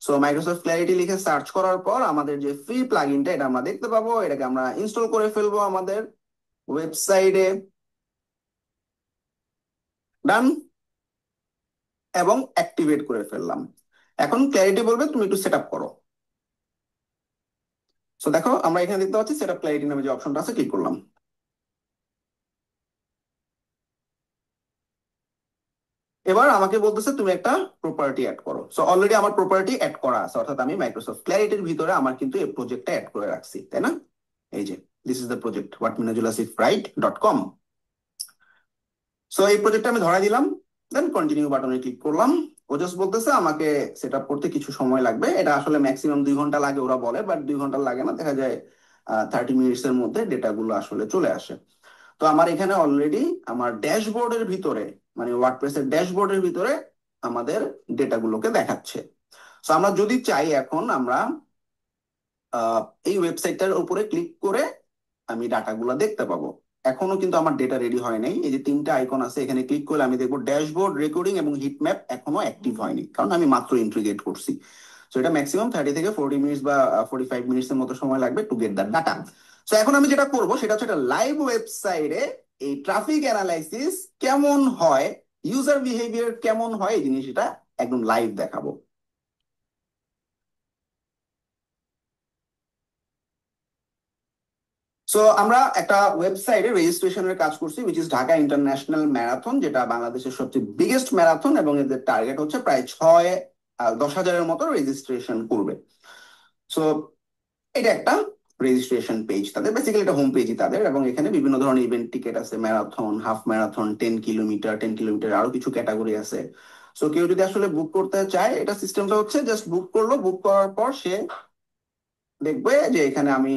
A: সো মাইক্রোসফট ক্ল্যারিটি লিখে সার্চ করার পর আমাদের যে ফ্রি প্লাগইনটা এটা আমরা দেখতে পাবো, এটাকে আমরা ইনস্টল করে ফেলবো আমাদের ওয়েবসাইটে। ডান, এবং অ্যাক্টিভেট করে ফেললাম। এখন ক্ল্যারিটি বলবে তুমি একটু সেট আপ করো। সো দেখো আমরা এখানে দেখতে পাচ্ছি সেটআপ ক্লারিটি নামে যে অপশনটা আছে, ক্লিক করলাম। এবার আমাকে বলতেছে তুমি একটা প্রপার্টি অ্যাড করো। সো অলরেডি আমার প্রপার্টি অ্যাড করা আছে, অর্থাৎ আমি মাইক্রোসফট ক্লারিটির ভিতরে আমার কিন্তু এই প্রজেক্টটা অ্যাড করে রাখছি, তাই না? এই যে this is the project whatminajulassifwrite.com। So এই প্রজেক্টটা আমি ধরাই দিলাম, দেন কন্টিনিউ বাটনে ক্লিক করলাম। ও জাস্ট বলতেছে আমাকে সেট আপ করতে কিছু সময় লাগবে। এটা আসলে ম্যাক্সিমাম 2 ঘন্টা লাগে ওরা বলে, বাট 2 ঘন্টা লাগে না, দেখা যায় 30 মিনিটস এর মধ্যে ডেটাগুলো আসলে চলে আসে। তো আমার এখানে অলরেডি আমার ড্যাশবোর্ডের ভিতরে, মানে ওয়ার্ডপ্রেসের ড্যাশবোর্ডের ভিতরে আমাদের ডেটাগুলোকে দেখাচ্ছে। তো আমরা যদি চাই এখন আমরা এই ওয়েবসাইটটার উপরে ক্লিক করে আমি ডাটাগুলো দেখতে পাবো। এখনো কিন্তু আমার ডেটা রেডি হয় নাই। এই যে 3টা আইকন আছে এখানে ক্লিক করলে আমি দেখবো ড্যাশবোর্ড, রেকর্ডিং এবং হিট ম্যাপ এখনো অ্যাক্টিভ হয়নি, কারণ আমি মাত্র ইন্টিগ্রেট করছি। তো এটা ম্যাক্সিমাম 30 থেকে 40 মিনিটস বা 45 মিনিটস এর মতো সময় লাগবে টু গেট দ্য ডাটা। তো এখন আমি যেটা করব সেটা হচ্ছে একটা লাইভ ওয়েবসাইটে এই ট্রাফিক অ্যানালাইসিস কেমন হয়, ইউজার বিহেভিয়ার কেমন হয়, এই জিনিসটা একদম লাইভ দেখাবো। সো আমরা একটা ওয়েবসাইটে রেজিস্ট্রেশনের কাজ করছি, which is Dhaka international marathon, যেটা বাংলাদেশের সবচেয়ে বিগেস্ট ম্যারাথন, এবং এদের টার্গেট হচ্ছে প্রায় 10,000-এর মতো রেজিস্ট্রেশন করবে। সো এটা একটা রেজিস্ট্রেশন পেজ তাদের, বেসিক্যালি এটা হোম পেজই তাদের, এবং এখানে বিভিন্ন ধরনের ইভেন্ট টিকেট আছে, marathon, half marathon, 10 kilometre, 10 kilometre, আরো কিছু ক্যাটাগরি আছে। সো কেউ যদি আসলে বুক করতে চায়, এটা সিস্টেমটা হচ্ছে জাস্ট বুক করলো, বুক করার পর সে দেখবে যে এখানে আমি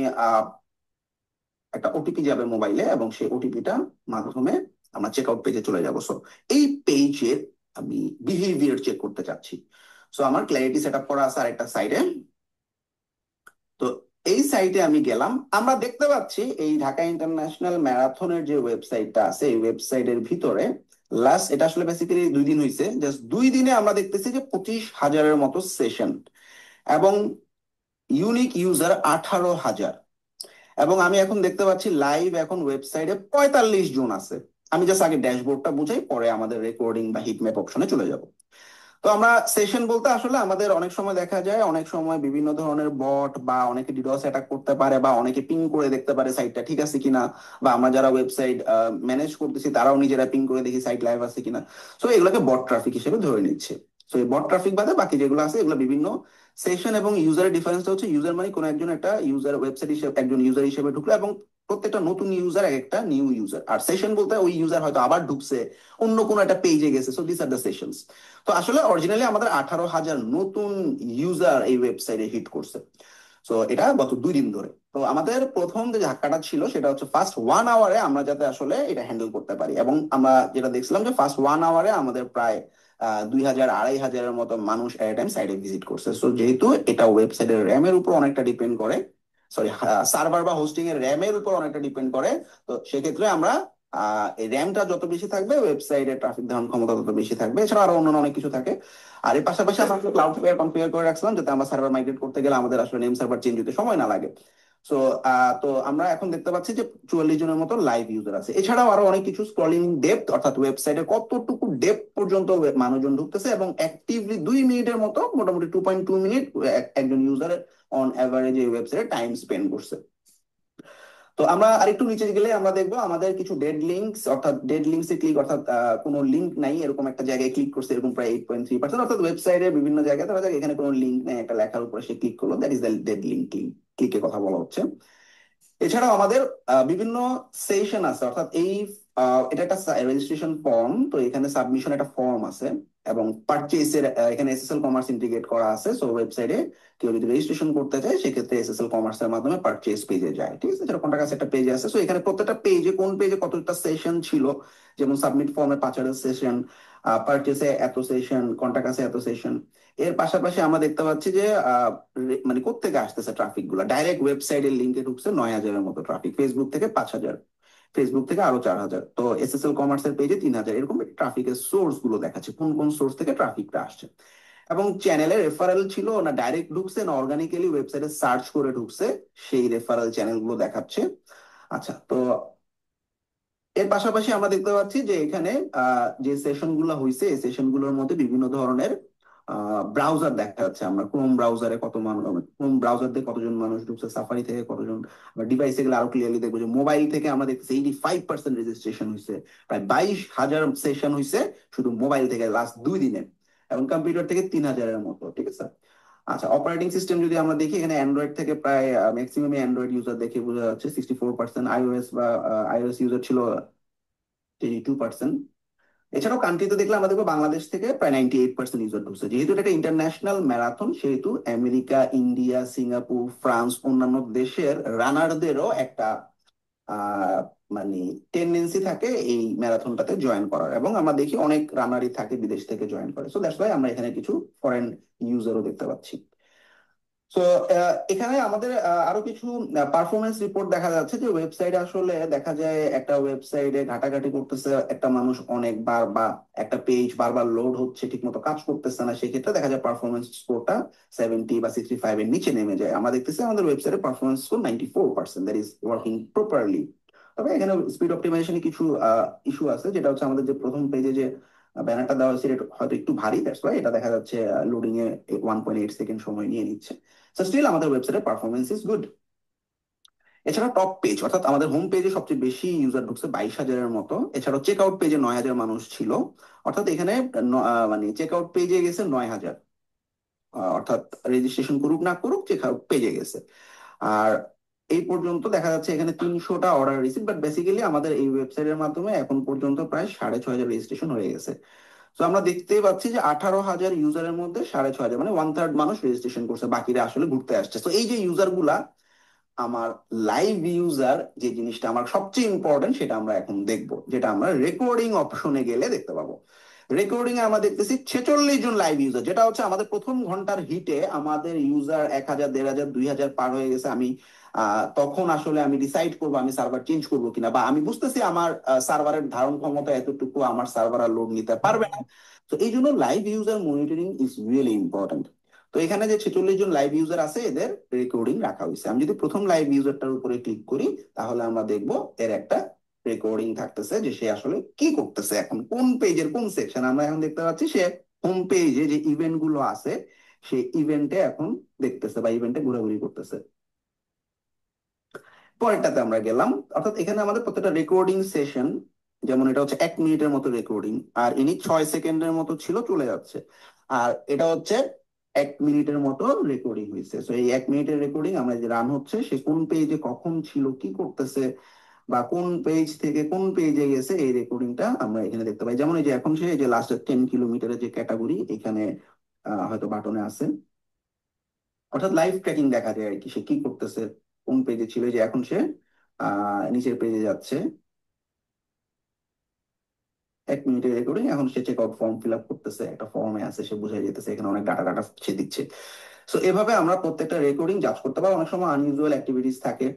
A: একটা ওটিপি যাবে মোবাইলে, এবং সেই ওটিপিটা মাধ্যমে আমরা চেক আউট পেজে চলে যাবো। সো এই পেজের আমি বিহেভিয়ার চেক করতে চাচ্ছি। সো আমার ক্ল্যারিটি সেট আপ করা আছে আরেকটা সাইডে। তো এই সাইটে আমি গেলাম, আমরা দেখতে পাচ্ছি এই ঢাকা ইন্টারন্যাশনাল ম্যারাথনের যে ওয়েবসাইটটা আছে, এই ওয়েবসাইটের ভিতরে লাস্ট, এটা আসলে বেসিক্যালি 2 দিন হয়েছে, জাস্ট 2 দিনে আমরা দেখতেছি যে 25,000-এর মতো সেশন, এবং ইউনিক ইউজার 18,000। এবং আমি এখন দেখতে পাচ্ছি লাইভ এখন ওয়েবসাইটে 45 জন আছে। আমি জাস্ট আগে ড্যাশবোর্ডটা বুঝাই, পরে আমাদের রেকর্ডিং বা হিটম্যাপ অপশনে চলে যাব। তো আমরা সেশন বলতে আসলে আমাদের অনেক সময় দেখা যায়, অনেক সময় বিভিন্ন ধরনের বট বা অনেকে ডিডোস অ্যাটাক করতে পারে, বা অনেকে পিং করে দেখতে পারে সাইটটা ঠিক আছে কিনা, বা আমরা যারা ওয়েবসাইট ম্যানেজ করতেছি তারাও নিজেরা পিং করে দেখি সাইট লাইভ আছে কিনা। সো এগুলোকে বট ট্রাফিক হিসেবে ধরে নিচ্ছে। সো এই বট ট্রাফিক বাদে বাকি যেগুলো আছে এগুলো বিভিন্ন সেশন। এবং ইউজারের ডিফারেন্সটা হচ্ছে, ইউজার মানে কোনো একজন একটা ইউজার ওয়েবসাইট হিসেবে একজন ইউজার হিসেবে ঢুকলো, এবং প্রত্যেকটা নতুন ইউজার এক একটা নিউ ইউজার। আর সেশন বলতে ওই ইউজার হয়তো আবার ঢুকছে, অন্য কোনো একটা পেজে গেছে। So this are the sessions. তো আসলে অরিজিনালি আমাদের 18,000 নতুন ইউজার এই ওয়েবসাইটে হিট করছে। তো এটা গত 2 দিন ধরে। তো আমাদের প্রথম যে ধাক্কাটা ছিল সেটা হচ্ছে ফার্স্ট 1 আওয়ারে আমরা যাতে আসলে এটা হ্যান্ডেল করতে পারি, এবং আমরা যেটা দেখছিলাম যে ফার্স্ট 1 আওয়ারে আমাদের প্রায় 2,000 2,500-এর মতো মানুষ এট টাইম সাইটে ভিজিট করছে। সো যেহেতু এটা ওয়েবসাইটের র্যামের উপর অনেকটা ডিপেন্ড করে, সরি, সার্ভার বা হোস্টিং এর র্যামের উপর অনেকটা ডিপেন্ড করে। তো সেক্ষেত্রে আমরা এই র্যামটা যত বেশি থাকবে, ওয়েবসাইটের ট্রাফিক ধারণ ক্ষমতা তত বেশি থাকবে। এছাড়া আরো অন্যান্য অনেক কিছু থাকে। আর এর পাশাপাশি আমরা ক্লাউডফ্লেয়ার কনফিগার করে রাখছিলাম, যাতে আমরা সার্ভার মাইগ্রেট করতে গেলে আমাদের আসলে নেম সার্ভার চেঞ্জ হতে সময় না লাগে। সো তো আমরা এখন দেখতে পাচ্ছি যে 44 জনের মতো লাইভ ইউজার আছে। এছাড়াও আরো অনেক কিছু, স্ক্রলিং ডেপথ, অর্থাৎ ওয়েবসাইটে কতটুকু ডেপথ পর্যন্ত মানুষজন ঢুকতেছে, এবং অ্যাক্টিভলি 2 মিনিটের মতো, মোটামুটি 2.2 মিনিট একজন ইউজার অন অ্যাভারেজ এই ওয়েবসাইটে টাইম স্পেন্ড করছে। তো আমরা আরেকটু নিচে গেলে আমরা দেখবো আমাদের কিছু ডেড লিঙ্কস, অর্থাৎ ডেড লিঙ্কস এ ক্লিক, অর্থাৎ কোনো লিঙ্ক নাই এরকম একটা জায়গায় ক্লিক করছে, এরকম প্রায় 8.3%। অর্থাৎ ওয়েবসাইটের বিভিন্ন জায়গায় দেখা যায় এখানে কোনো লিঙ্ক নেই, একটা লেখার উপরে সে ক্লিক করলো, that is the dead link, ক্লিকের কথা বলা হচ্ছে। এছাড়াও আমাদের বিভিন্ন সেশন আছে, অর্থাৎ এটা একটা রেজিস্ট্রেশন ফর্ম। তো এখানে সাবমিশন একটা ফর্ম আছে, এবং পারচেসের এখানে এসএসএল কমার্স ইন্টিগ্রেট করা আছে। সো ওয়েবসাইটে কেউ যদি রেজিস্ট্রেশন করতে চায়, সেক্ষেত্রে এসএসএল কমার্সের মাধ্যমে পারচেস পেজে যায়, ঠিক আছে। যেটা কন্টাক্ট একটা পেজে আছে। সো এখানে প্রত্যেকটা পেজে কোন পেজে কতটা সেশন ছিল, যেমন সাবমিট ফর্মে 5,000 সেশন, পারচেসে এত সেশন, কন্টাক্ট আছে এত সেশন। এর পাশাপাশি আমরা দেখতে পাচ্ছি যে মানে কোত্থেকে আসতেছে ট্রাফিক গুলা, ডাইরেক্ট ওয়েবসাইটের লিঙ্কে ঢুকছে 9,000-এর মতো ট্রাফিক, ফেসবুক থেকে 5,000, ফেসবুক থেকে আরো 4,000, তো এসএসএল কমার্সের পেজে 3,000। এরকম ট্রাফিকের সোর্স গুলো দেখাচ্ছে, কোন কোন সোর্স থেকে ট্রাফিকটা আসছে। এবং চ্যানেলের রেফারেল ছিল না ডাইরেক্ট ঢুকছে, না অর্গানিক্যালি ওয়েবসাইটে সার্চ করে ঢুকছে, সেই রেফারেল চ্যানেল গুলো দেখাচ্ছে। আচ্ছা, তো এর পাশাপাশি আমরা দেখতে পাচ্ছি যে এখানে যে সেশন গুলো হয়েছে, এই সেশন গুলোর মধ্যে বিভিন্ন ধরনের ব্রাউজার দেখা যাচ্ছে। আমরা ক্রোম ব্রাউজারে কত মানুষ, ক্রোম ব্রাউজার দিয়ে কতজন মানুষ ঢুকছে, সাফারি থেকে কতজন, ডিভাইসে গেলে আরো ক্লিয়ারলি দেখবো যে মোবাইল থেকে আমরা দেখতেছি 85% রেজিস্ট্রেশন হয়েছে, প্রায় 22,000 সেশন হয়েছে শুধু মোবাইল থেকে লাস্ট 2 দিনে, এবং কম্পিউটার থেকে 3,000-এর মতো, ঠিক আছে। আচ্ছা, অপারেটিং সিস্টেম যদি আমরা দেখি, এখানে অ্যান্ড্রয়েড থেকে প্রায় ম্যাক্সিমাম অ্যান্ড্রয়েড ইউজার দেখে বোঝা যাচ্ছে 64%, আইওএস বা আইওএস ইউজার ছিল 22%। এছাড়াও কান্ট্রিতে দেখলে আমরা দেখবো বাংলাদেশ থেকে প্রায় 98% ইউজার ঢুকছে। যেহেতু এটা একটা ইন্টারন্যাশনাল ম্যারাথন, সেহেতু আমেরিকা, ইন্ডিয়া, সিঙ্গাপুর, ফ্রান্স, অন্যান্য দেশের রানারদেরও একটা আহ মানে টেন্ডেন্সি থাকে এই ম্যারাথনটাতে জয়েন করার, এবং আমরা দেখি অনেক রানারই থাকে বিদেশ থেকে জয়েন করে। সো দ্যাটস ওয়াই আমরা এখানে কিছু ফরেন ইউজারও দেখতে পাচ্ছি। তো এখানে আমাদের আরো কিছু পারফরমেন্স রিপোর্ট দেখা যাচ্ছে, যে ওয়েবসাইটে আসলে দেখা যায় একটা ওয়েবসাইটে ঘাটাঘাটি করতেছে একটা মানুষ অনেকবার, বা একটা পেজ বারবার লোড হচ্ছে, ঠিক মতো কাজ করতেছে না, সেক্ষেত্রে দেখা যায় পারফরমেন্স স্কোরটা 70 বা 65-এর নিচে নেমে যায়। আমরা দেখতেছি আমাদের ওয়েবসাইটে performance score 94%, that is working properly. তবে এখানে স্পিড অপটিমাইজেশনে কিছু ইস্যু আছে, যেটা হচ্ছে আমাদের যে প্রথম পেজে যে ব্যানারটা দেওয়া হয়েছে, এটা হয়তো একটু ভারী, দ্যাটস ওয়াই এটা দেখা যাচ্ছে লোডিং এ 1.8 সেকেন্ড সময় নিয়ে নিচ্ছে। সো স্টিল আমাদের ওয়েবসাইটের পারফরমেন্স ইজ গুড। এছাড়া টপ পেজ অর্থাৎ আমাদের হোম পেজে সবচেয়ে বেশি ইউজার ঢুকছে 22,000-এর মতো। এছাড়াও চেক আউট পেজে 9,000 মানুষ ছিল, অর্থাৎ এখানে মানে চেক আউট পেজে গেছে 9,000, অর্থাৎ রেজিস্ট্রেশন করুক না করুক চেক আউট পেজে গেছে। আর এই পর্যন্ত দেখা যাচ্ছে এখানে 300টা অর্ডার রিসিভ, বাট বেসিক্যালি আমাদের এই ওয়েবসাইটের মাধ্যমে এখন পর্যন্ত প্রায় 6,500 রেজিস্ট্রেশন হয়ে গেছে। তো আমরা দেখতেই পাচ্ছি যে 18,000 ইউজারের মধ্যে 6,500 মানে 1/3 মানুষ রেজিস্ট্রেশন করছে, বাকিরা আসলে ঘুরতে আসছে। তো এই যে ইউজার গুলা আমার লাইভ ইউজার, যে জিনিসটা আমার সবচেয়ে ইম্পর্টেন্ট সেটা আমরা এখন দেখবো, যেটা আমরা রেকর্ডিং অপশনে গেলে দেখতে পাবো। রেকর্ডিং এ আমরা দেখতেছি 46 জন লাইভ ইউজার, যেটা হচ্ছে আমাদের প্রথম ঘন্টার হিটে আমাদের ইউজার 1,000, 1,500, 2,000 পার হয়ে গেছে। আমি তখন আসলে আমি ডিসাইড করবো আমি সার্ভার চেঞ্জ করবো কিনা, বা আমি বুঝতেছি আমার সার্ভারের ধারণ ক্ষমতা এতটুকু, আমার সার্ভার আর লোড নিতে পারবে না। তো এই জন্য live user monitoring is really important. তো এখানে যে 46 জন লাইভ ইউজার আছে এদের রেকর্ডিং রাখা হয়েছে। আমি যদি প্রথম লাইভ ইউজারটার উপরে ক্লিক করি তাহলে আমরা দেখবো এর একটা রেকর্ডিং থাকতেছে, যে সে আসলে কি করতেছে, এখন কোন পেজের কোন সেকশন। আমরা এখন দেখতে পাচ্ছি সে হোম পেজে যে ইভেন্ট গুলো আছে সে ইভেন্টে এখন দেখতেছে বা ইভেন্টে ঘোরাঘুরি করতেছে। পরেরটাতে আমরা গেলাম, অর্থাৎ এখানে আমাদের প্রত্যেকটা রেকর্ডিং সেশন, যেমন এটা হচ্ছে 1 মিনিটের মতো রেকর্ডিং, আর ইনি 6 সেকেন্ডের মতো ছিল চলে যাচ্ছে, আর এটা হচ্ছে 1 মিনিটের মতো রেকর্ডিং হয়েছে। তো এই 1 মিনিটের রেকর্ডিং আমরা যে রান হচ্ছে সে কোন পেজে কখন ছিল কি করতেছে বা কোন পেজ থেকে কোন পেজে গেছে এই রেকর্ডিংটা আমরা এখানে দেখতে পাই। যেমন এই যে এখন সে এই যে লাস্ট 10 কিলোমিটারের যে ক্যাটাগরি এখানে হয়তো বাটনে আছে, অর্থাৎ লাইভ ট্র্যাকিং দেখা যায় আর কি, সে কি করতেছে কোন পেজে ছিল। এই যে এখন সে নিচের পেজে যাচ্ছে, 1 মিনিটের রেকর্ডিং, এখন সে check out form fill up করতেছে, একটা ফর্মে আছে সে বুঝাই যেতেছে, এখানে অনেক ডাটা ডাটা সে দিচ্ছে। সো এভাবে আমরা প্রত্যেকটা রেকর্ডিং জাজ করতে পারি। অনেক সময় আনইউজুয়াল অ্যাক্টিভিটিস থাকে,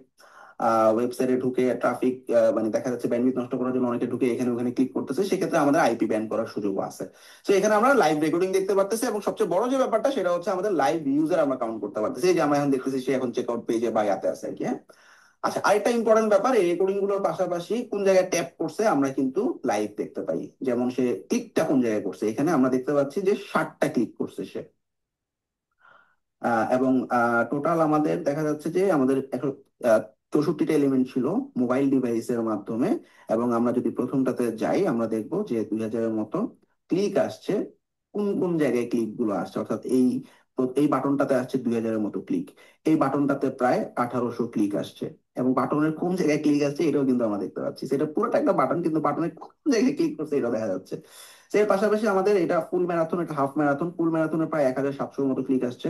A: ওয়েবসাইটে ঢুকে ট্রাফিক মানে দেখা যাচ্ছে ব্যান্ডউইথ নষ্ট করার জন্য অনেকে ঢুকে এখানে ওখানে ক্লিক করতেছে, সেক্ষেত্রে আমাদের আইপি ব্যান করার সুযোগও আছে। তো এখানে আমরা লাইভ রেকর্ডিং দেখতে পারতেছি, এবং সবচেয়ে বড় যে ব্যাপারটা সেটা হচ্ছে আমাদের লাইভ ইউজার আমরা কাউন্ট করতে পারতেছি। এই যে আমরা এখন দেখতেছি সে এখন চেক আউট পেজে বা ইয়াতে আছে আর কি, হ্যাঁ। আচ্ছা, আরেকটা ইম্পর্টেন্ট ব্যাপার, এই রেকর্ডিং গুলোর পাশাপাশি কোন জায়গায় ট্যাপ করছে আমরা কিন্তু লাইভ দেখতে পাই। যেমন সে ক্লিকটা কোন জায়গায় করছে, এখানে আমরা দেখতে পাচ্ছি যে 60টা ক্লিক করছে সে। এবং টোটাল আমাদের দেখা যাচ্ছে যে আমাদের 64টা এলিমেন্ট ছিল মোবাইল ডিভাইসের মাধ্যমে। এবং আমরা যদি প্রথমটাতে যাই আমরা দেখবো যে 2,000-এর মতো ক্লিক আসছে। কোন কোন জায়গায় ক্লিক গুলো আসছে, অর্থাৎ এই এই বাটনটাতে আসছে 2,000-এর মতো ক্লিক, এই বাটনটাতে প্রায় 1,800 ক্লিক আসছে। এবং বাটনের কোন জায়গায় ক্লিক আসছে এটাও কিন্তু আমরা দেখতে পাচ্ছি। সেটা পুরোটা একটা বাটন, কিন্তু বাটনের কোন জায়গায় ক্লিক করছে এটা দেখা যাচ্ছে। এর পাশাপাশি আমাদের এটা ফুল ম্যারাথন, এটা হাফ ম্যারাথন। ফুল ম্যারাথনে প্রায় 1,700-এর মতো ক্লিক আসছে,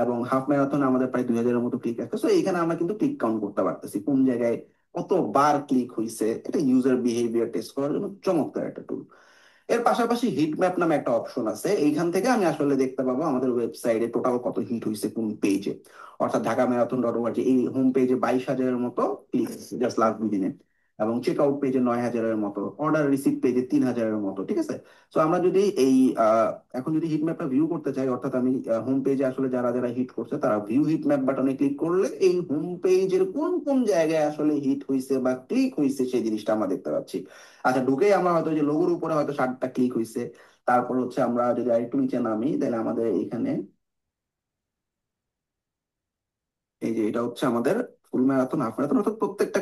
A: এবং হাফ ম্যারাথনে আমাদের প্রায় 2,000-এর মতো ক্লিক আসছে। তো এইখানে আমরা কিন্তু ক্লিক কাউন্ট করতে পারতেছি, কোন জায়গায় কতবার ক্লিক হয়েছে। এটা ইউজার বিহেভিয়ার টেস্ট করার জন্য চমৎকার একটা টুল। এর পাশাপাশি হিট ম্যাপ নামে একটা অপশন আছে, এইখান থেকে আমি আসলে দেখতে পাবো আমাদের ওয়েবসাইটে টোটাল কত হিট হয়েছে কোন পেজে। অর্থাৎ ঢাকা ম্যারাথন ডট ওআরজি এই হোম পেজে 22,000-এর মতো ক্লিক জাস্ট লাস্ট 2 দিনে, এবং চেক আউট পেজে 9,000-এর মতো, অর্ডার রিসিভ পেজে 3,000-এর মতো, ঠিক আছে। তো আমরা যদি এই এখন যদি হিট ম্যাপটা ভিউ করতে চাই, অর্থাৎ আমি হোম পেজে আসলে যারা যারা হিট করছে তারা ভিউ হিট ম্যাপ বাটনে ক্লিক করলে এই হোম পেজের কোন কোন জায়গায় আসলে হিট হয়েছে বা ক্লিক হয়েছে সেই জিনিসটা আমরা দেখতে পাচ্ছি। আচ্ছা, ঢুকেই আমরা হয়তো যে লোগোর উপরে হয়তো 60টা ক্লিক হয়েছে। তারপর হচ্ছে আমরা যদি আরেকটু নিচে নামি তাহলে আমাদের এখানে এই যে এটা হচ্ছে আমাদের ফুল ম্যারাথন, হাফ ম্যারাথন, অর্থাৎ প্রত্যেকটা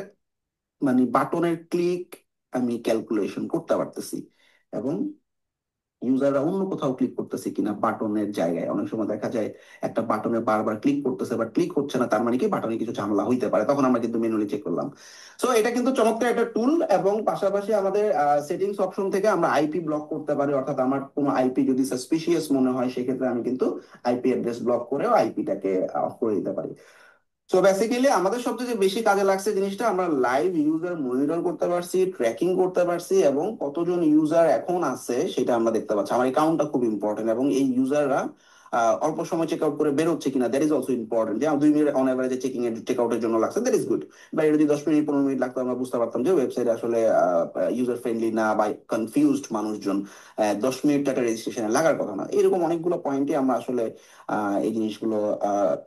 A: মানে বাটনের ক্লিক আমি ক্যালকুলেশন করতে পারতেছি। এবং ইউজাররা অন্য কোথাও ক্লিক করতেছে কিনা বাটনের জায়গায়, অনেক সময় দেখা যায় একটা বাটনে বারবার ক্লিক করতেছে বাট ক্লিক হচ্ছে না, তার মানে কি বাটনে কিছু ঝামেলা হইতে পারে, তখন আমরা কিন্তু ম্যানুয়ালি চেক করলাম। সো এটা কিন্তু চমৎকার একটা টুল। এবং পাশাপাশি আমাদের সেটিংস অপশন থেকে আমরা আইপি ব্লক করতে পারি, অর্থাৎ আমার কোনো আইপি যদি সাসপিশিয়াস মনে হয় সেক্ষেত্রে আমি কিন্তু আইপি অ্যাড্রেস ব্লক করেও আইপিটাকে অফ করে দিতে পারি। সো বেসিক্যালি আমাদের সবচেয়ে বেশি কাজে লাগছে জিনিসটা, আমরা লাইভ ইউজার মনিটর করতে পারছি, ট্র্যাকিং করতে পারছি, এবং কতজন ইউজার এখন আছে সেটা আমরা দেখতে পাচ্ছি। আমার এই কাউন্টটা খুব ইম্পর্টেন্ট, এবং এই ইউজাররা অল্প সময় চেক আউট করে বেরোচ্ছে কিনা, দ্যাট ইজ অলসো ইম্পর্টেন্ট। যে 2 মিনিট অন এভারেজে চেকিং এর চেক আউটের জন্য লাগছে, দ্যাট ইজ গুড। বা এটা যদি 10 মিনিট 15 মিনিট লাগতো, আমরা বুঝতে পারতাম যে ওয়েবসাইট আসলে ইউজার ফ্রেন্ডলি না বা কনফিউজড মানুষজন। 10 মিনিট একটা রেজিস্ট্রেশনে লাগার কথা না। এরকম অনেকগুলো পয়েন্টে আমরা আসলে এই জিনিসগুলো,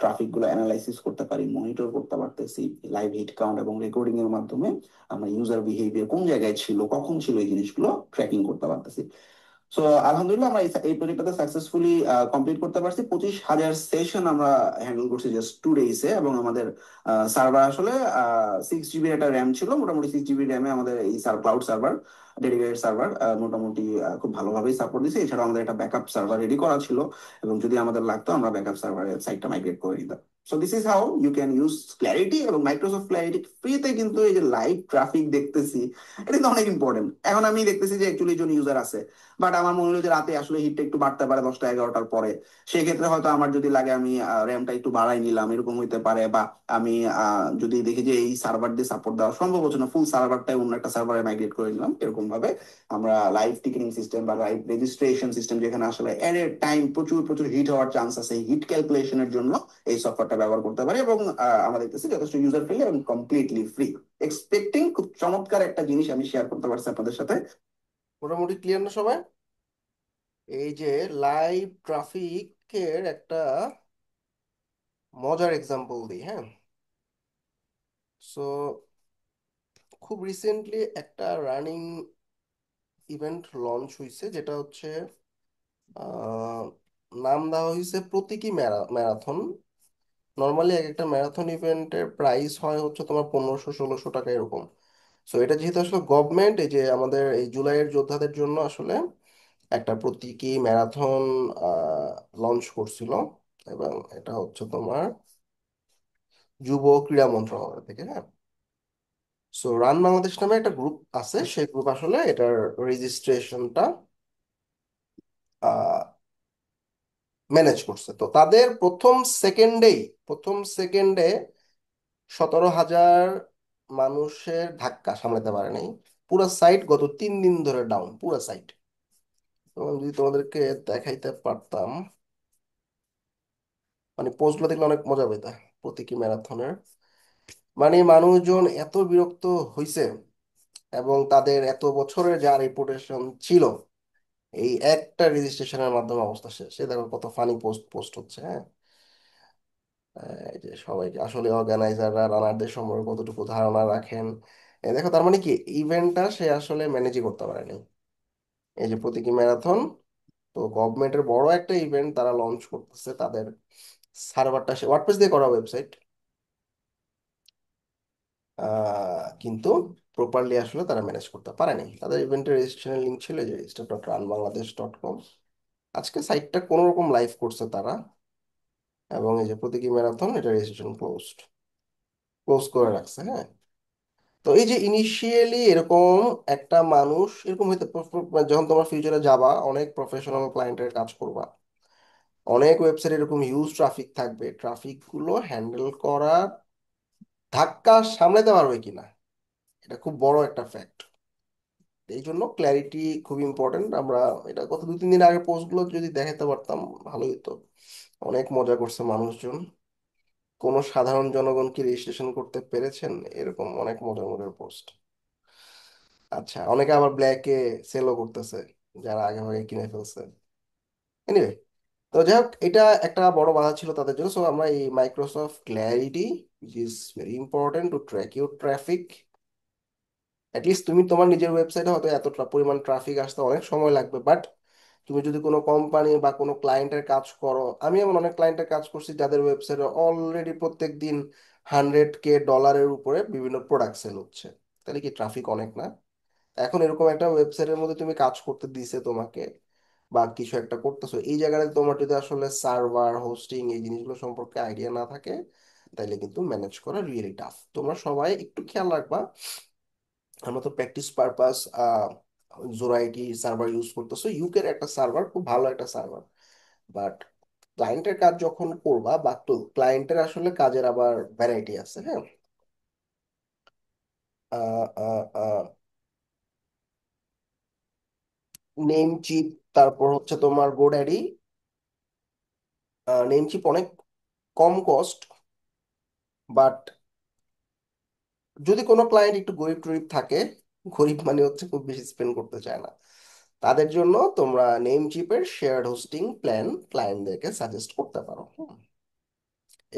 A: ট্রাফিক গুলো অ্যানালাইসিস করতে পারি, মনিটর করতে পারতেছি লাইভ হিট কাউন্ট এবং রেকর্ডিং এর মাধ্যমে। আমরা ইউজার বিহেভিয়ার কোন জায়গায় ছিল, কখন ছিল, এই জিনিসগুলো ট্র্যাকিং করতে পারতেছি। সো আলহামদুলিল্লাহ আমরা এই প্রজেক্টটাতে সাকসেসফুলি কমপ্লিট করতে পারছি। 25,000 সেশন আমরা হ্যান্ডেল করছি জাস্ট 2 ডেজে। এবং আমাদের সার্ভার আসলে 6 জিবির একটা র্যাম ছিল, মোটামুটি 6 জিবি র্যামে আমাদের এই ক্লাউড সার্ভার, ডেডিকেটেড সার্ভার মোটামুটি খুব ভালোভাবেই সাপোর্ট দিচ্ছে। এছাড়াও আমাদের একটা ব্যাকআপ সার্ভার রেডি করা ছিল, এবং যদি আমাদের লাগতো আমরা ব্যাকআপ সার্ভারের সাইটটা মাইগ্রেট করে দিতাম। So this is how you can use Clarity. এবং মাইক্রোসফট ক্ল্যারিটি ফ্রিতে কিন্তু এই যে লাইভ ট্রাফিক দেখতেছি, এটা কিন্তু অনেক ইম্পর্টেন্ট। এখন আমি দেখতেছি যে অ্যাকচুয়ালি জন ইউজার আছে, বাট আমার মনে হলো যে রাতে আসলে হিটটা একটু বাড়তে পারে 10টা 11টার পরে। সেই ক্ষেত্রে হয়তো আমার যদি লাগে আমি র্যামটা একটু বাড়াই নিলাম, এরকম হইতে পারে। বা আমি যদি দেখি যে এই সার্ভার দিয়ে সাপোর্ট দেওয়া সম্ভব হচ্ছে না, ফুল সার্ভারটাই অন্য একটা সার্ভারে মাইগ্রেট করে নিলাম। এরকম ভাবে আমরা লাইভ টিকেটিং সিস্টেম বা লাইভ রেজিস্ট্রেশন সিস্টেম, যেখানে আসলে এট এ টাইম প্রচুর প্রচুর হিট হওয়ার চান্স আছে, হিট ক্যালকুলেশনের জন্য এই সফটওয়্যারটা ব্যবহার করতে পারি। এবং আমরা দেখতেছি যথেষ্ট ইউজার ফ্রেন্ডলি এবং কমপ্লিটলি ফ্রি। এক্সপেক্টিং খুব চমৎকার একটা জিনিস আমি শেয়ার করতে পারছি আপনাদের সাথে।
D: মোটামুটি ক্লিয়ার না সবাই? এই যে লাইভ ট্রাফিকের একটা মজার এক্সাম্পল দিই, হ্যাঁ। সো খুব রিসেন্টলি একটা রানিং ইভেন্ট লঞ্চ হয়েছে, যেটা হচ্ছে আহ, নাম দেওয়া হয়েছে প্রতীকী ম্যারাথন। নর্মালি এক একটা ম্যারাথন ইভেন্টের প্রাইস হয় হচ্ছে তোমার 1500 1600 টাকা এরকম। সো এটা যেহেতু আসলে গভর্নমেন্ট এই যে আমাদের এই জুলাইয়ের যোদ্ধাদের জন্য আসলে একটা প্রতীকী ম্যারাথন লঞ্চ করছিল, এবং এটা হচ্ছে তোমার যুব ক্রীড়া মন্ত্রণালয় থেকে, হ্যাঁ। সো রান বাংলাদেশ নামে একটা গ্রুপ আছে, সেই গ্রুপ আসলে এটার রেজিস্ট্রেশনটা ম্যানেজ করছে। তো তাদের প্রথম সেকেন্ডে 17,000 মানুষের ধাক্কা সামলাতে পারে নাই। পুরো সাইট গত 3 দিন ধরে ডাউন, পুরো সাইট। এবং যদি তোমাদেরকে দেখাইতে পারতাম, মানে পোস্টগুলো দেখলে অনেক মজা পেতা প্রতীকী ম্যারাথনের। মানে মানুষজন এত বিরক্ত হইছে, এবং তাদের এত বছরের যা রেপুটেশন ছিল, এই একটা রেজিস্ট্রেশনের মাধ্যমে অবস্থা শেষ। সে দেখো কত ফানি পোস্ট পোস্ট হচ্ছে, হ্যাঁ। এই যে সবাইকে আসলে অর্গানাইজাররা রানারদের সম্পর্কে কতটুকু ধারণা রাখেন। দেখো তার মানে কি, ইভেন্টটা সে আসলে ম্যানেজই করতে পারেনি। এই যে প্রতীকী ম্যারাথন, তো গভর্নমেন্টের বড় একটা ইভেন্ট তারা লঞ্চ করতেছে, তাদের সার্ভারটা সে ওয়ার্ডপ্রেস দিয়ে করা ওয়েবসাইট, কিন্তু প্রপারলি আসলে তারা ম্যানেজ করতে পারেনি। তাদের ইভেন্টের রেজিস্ট্রেশনের লিঙ্ক ছিল যে register.runbangladesh.com। আজকে সাইটটা কোনো রকম লাইভ করছে তারা, এবং এই যে প্রতীকী ম্যারাথন এটা রেজিস্ট্রেশন ক্লোজ করে রাখছে, হ্যাঁ। তো এই যে ইনিশিয়ালি এরকম একটা মানুষ এরকম হইতে মানে যখন তোমরা ফিউচারে যাবা, অনেক প্রফেশনাল ক্লায়েন্টের কাজ করবা, অনেক ওয়েবসাইট এরকম হিউজ ট্রাফিক থাকবে, ট্রাফিক গুলো হ্যান্ডেল করার ধাক্কা সামলাতে পারবে কিনা, এটা খুব বড় একটা ফ্যাক্ট। এই জন্য ক্ল্যারিটি খুব ইম্পর্টেন্ট। আমরা এটা গত 2-3 দিন আগে পোস্টগুলো যদি দেখাতে পারতাম ভালোই হতো। অনেক মজা করছে মানুষজন। কোনো সাধারণ জনগণ কি রেজিস্ট্রেশন করতে পেরেছেন? এরকম অনেক মজার মজার পোস্ট। আচ্ছা, অনেকে আবার ব্ল্যাকে সেলও করতেছে, যারা আগে ভাগে কিনে ফেলছে। এনিওয়ে, তো যাই হোক, এটা একটা বড় বাধা ছিল তাদের জন্য। সো আমরা এই Microsoft clarity, which is very important to track your traffic. At least তুমি তোমার নিজের ওয়েবসাইটে হয়তো এত পরিমাণ ট্রাফিক আসতে অনেক সময় লাগবে, বাট তুমি যদি কোনো কোম্পানি বা কোনো ক্লায়েন্টের কাজ করো, আমি এমন অনেক ক্লায়েন্টের কাজ করছি যাদের ওয়েবসাইটে অলরেডি প্রত্যেক দিন $100K উপরে বিভিন্ন প্রোডাক্ট সেল হচ্ছে। তাহলে কি ট্রাফিক অনেক না? এখন এরকম একটা ওয়েবসাইটের মধ্যে তুমি কাজ করতে দিছে তোমাকে, বা কিছু একটা করতেছো, এই জায়গায় তোমার যদি আসলে সার্ভার হোস্টিং এই জিনিসগুলো সম্পর্কে আইডিয়া না থাকে, তাইলে কিন্তু ম্যানেজ করা রিয়েলি টাফ। তোমরা সবাই একটু খেয়াল রাখবা, আমরা তো প্র্যাকটিস পারপাস জোরাইটি সার্ভার ইউজ করতেছো, ইউকের একটা সার্ভার খুব ভালো একটা সার্ভার। বাট ক্লায়েন্টের কাজ যখন করবা, বা তো ক্লায়েন্টের আসলে কাজের আবার ভ্যারাইটি আছে, হ্যাঁ। নেম চিপ, তারপর হচ্ছে তোমার গোড্যাডি, নেমচিপ অনেক কম কস্ট, বাট যদি কোনো ক্লায়েন্ট একটু গরিব টরিব থাকে, গরিব মানে হচ্ছে খুব বেশি স্পেন্ড করতে চায় না, তাদের জন্য তোমরা নেমচিপের শেয়ার্ড হোস্টিং প্ল্যান ক্লায়েন্টদেরকে সাজেস্ট করতে পারো।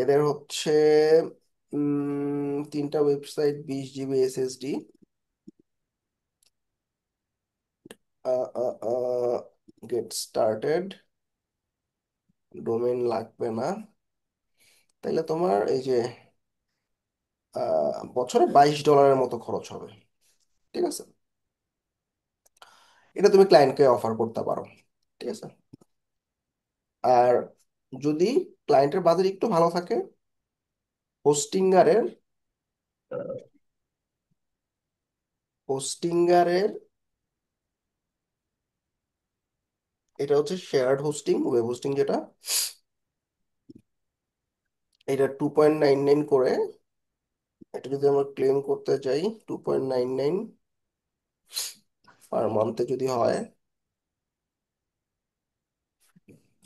D: এদের হচ্ছে তিনটা website, 20 GB SSD, get started, domain লাগবে না। তাইলে তোমার এই যে বছরে $22 মতো খরচ হবে, ঠিক আছে? এটা তুমি ক্লায়েন্টকে অফার করতে পারো, ঠিক আছে? আর যদি ক্লায়েন্টের বাজেট একটু ভালো থাকে, হোস্টিঙ্গারের হোস্টিঙ্গারের এটা হচ্ছে শেয়ার্ড হোস্টিং, ওয়েব হোস্টিং যেটা, এটা 2.99 করে। এটা যদি আমরা ক্লেম করতে চাই, 2.99 পার মান্থে যদি হয়,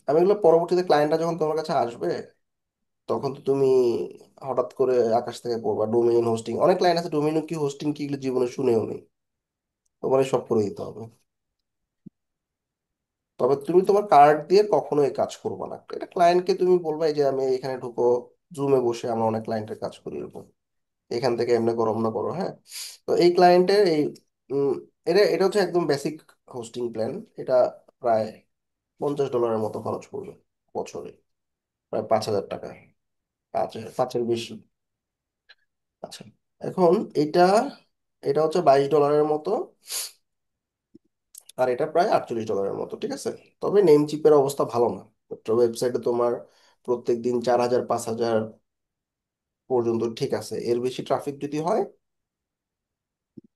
D: আমি এগুলো পরবর্তীতে ক্লায়েন্টরা যখন তোমার কাছে আসবে, তখন তো তুমি হঠাৎ করে আকাশ থেকে পড়বা ডোমেইন হোস্টিং। অনেক ক্লায়েন্ট আছে ডোমেইন কি হোস্টিং কি এগুলো জীবনে শুনেও নেই, তোমার সব করে দিতে হবে। তবে তুমি তোমার কার্ড দিয়ে কখনো এই কাজ করবে না, এটা ক্লায়েন্টকে তুমি বলবা এই যে আমি এখানে ঢুকো, জুমে বসে আমরা অনেক ক্লায়েন্টের কাজ করি এরকম, এখান থেকে এমনি করো অমনি করো, হ্যাঁ। তো এই ক্লায়েন্টের এই উম, এটা এটা হচ্ছে একদম বেসিক হোস্টিং প্ল্যান। এটা প্রায় $50 মতো খরচ পড়বে বছরে, প্রায় 5,000 টাকা, 5,000 বেশি। আচ্ছা, এখন এটা এটা হচ্ছে $22 মতো, আর এটা প্রায় $48 মতো, ঠিক আছে? তবে নেম চিপের অবস্থা ভালো না। ওয়েবসাইটে তোমার প্রত্যেক দিন 4,000 5,000 পর্যন্ত ঠিক আছে, এর বেশি ট্রাফিক যদি হয়,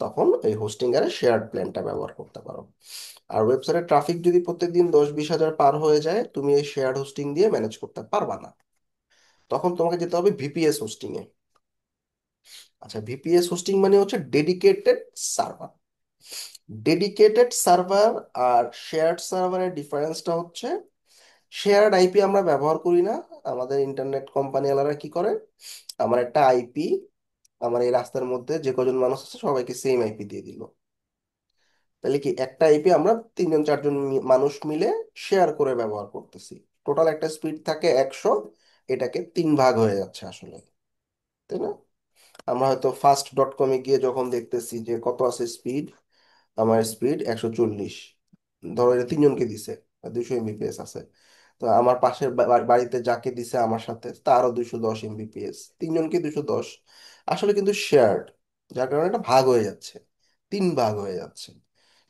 D: তখন এই হোস্টিং এর শেয়ার্ড প্ল্যানটা ব্যবহার করতে পারো। আর ওয়েবসাইটের ট্রাফিক যদি প্রত্যেকদিন 10-20 হাজার পার হয়ে যায়, তুমি এই শেয়ার্ড হোস্টিং দিয়ে ম্যানেজ করতে পারবা না, তখন তোমাকে যেতে হবে ভিপিএস হোস্টিং এ। আচ্ছা, ভিপিএস হোস্টিং মানে হচ্ছে ডেডিকেটেড সার্ভার। ডেডিকেটেড সার্ভার আর শেয়ার্ড সার্ভারের ডিফারেন্সটা হচ্ছে, শেয়ার্ড আইপি আমরা ব্যবহার করি না। আমাদের ইন্টারনেট কোম্পানি ওয়ালারা কি করে, আমার একটা আইপি, আমার এই রাস্তার মধ্যে যে কজন মানুষ আছে সবাইকে সেম আইপি দিয়ে দিল। তাহলে কি একটা আইপি আমরা 3-4 জন মানুষ মিলে শেয়ার করে ব্যবহার করতেছি। টোটাল একটা স্পিড থাকে 100, এটাকে 3 ভাগ হয়ে যাচ্ছে আসলে, তাই না? আমরা হয়তো ফাস্ট.কমে গিয়ে যখন দেখতেছি যে কত আছে স্পিড, আমার স্পিড 140, ধরো এটা 3 জনকে দিছে, 200 Mbps আছে। তো আমার পাশের বাড়িতে যাকে দিছে আমার সাথে তারও 210 Mbps, 3 জনকে 210। আসলে কিন্তু শেয়ার্ড, যার কারণে এটা ভাগ হয়ে যাচ্ছে, 3 ভাগ হয়ে যাচ্ছে।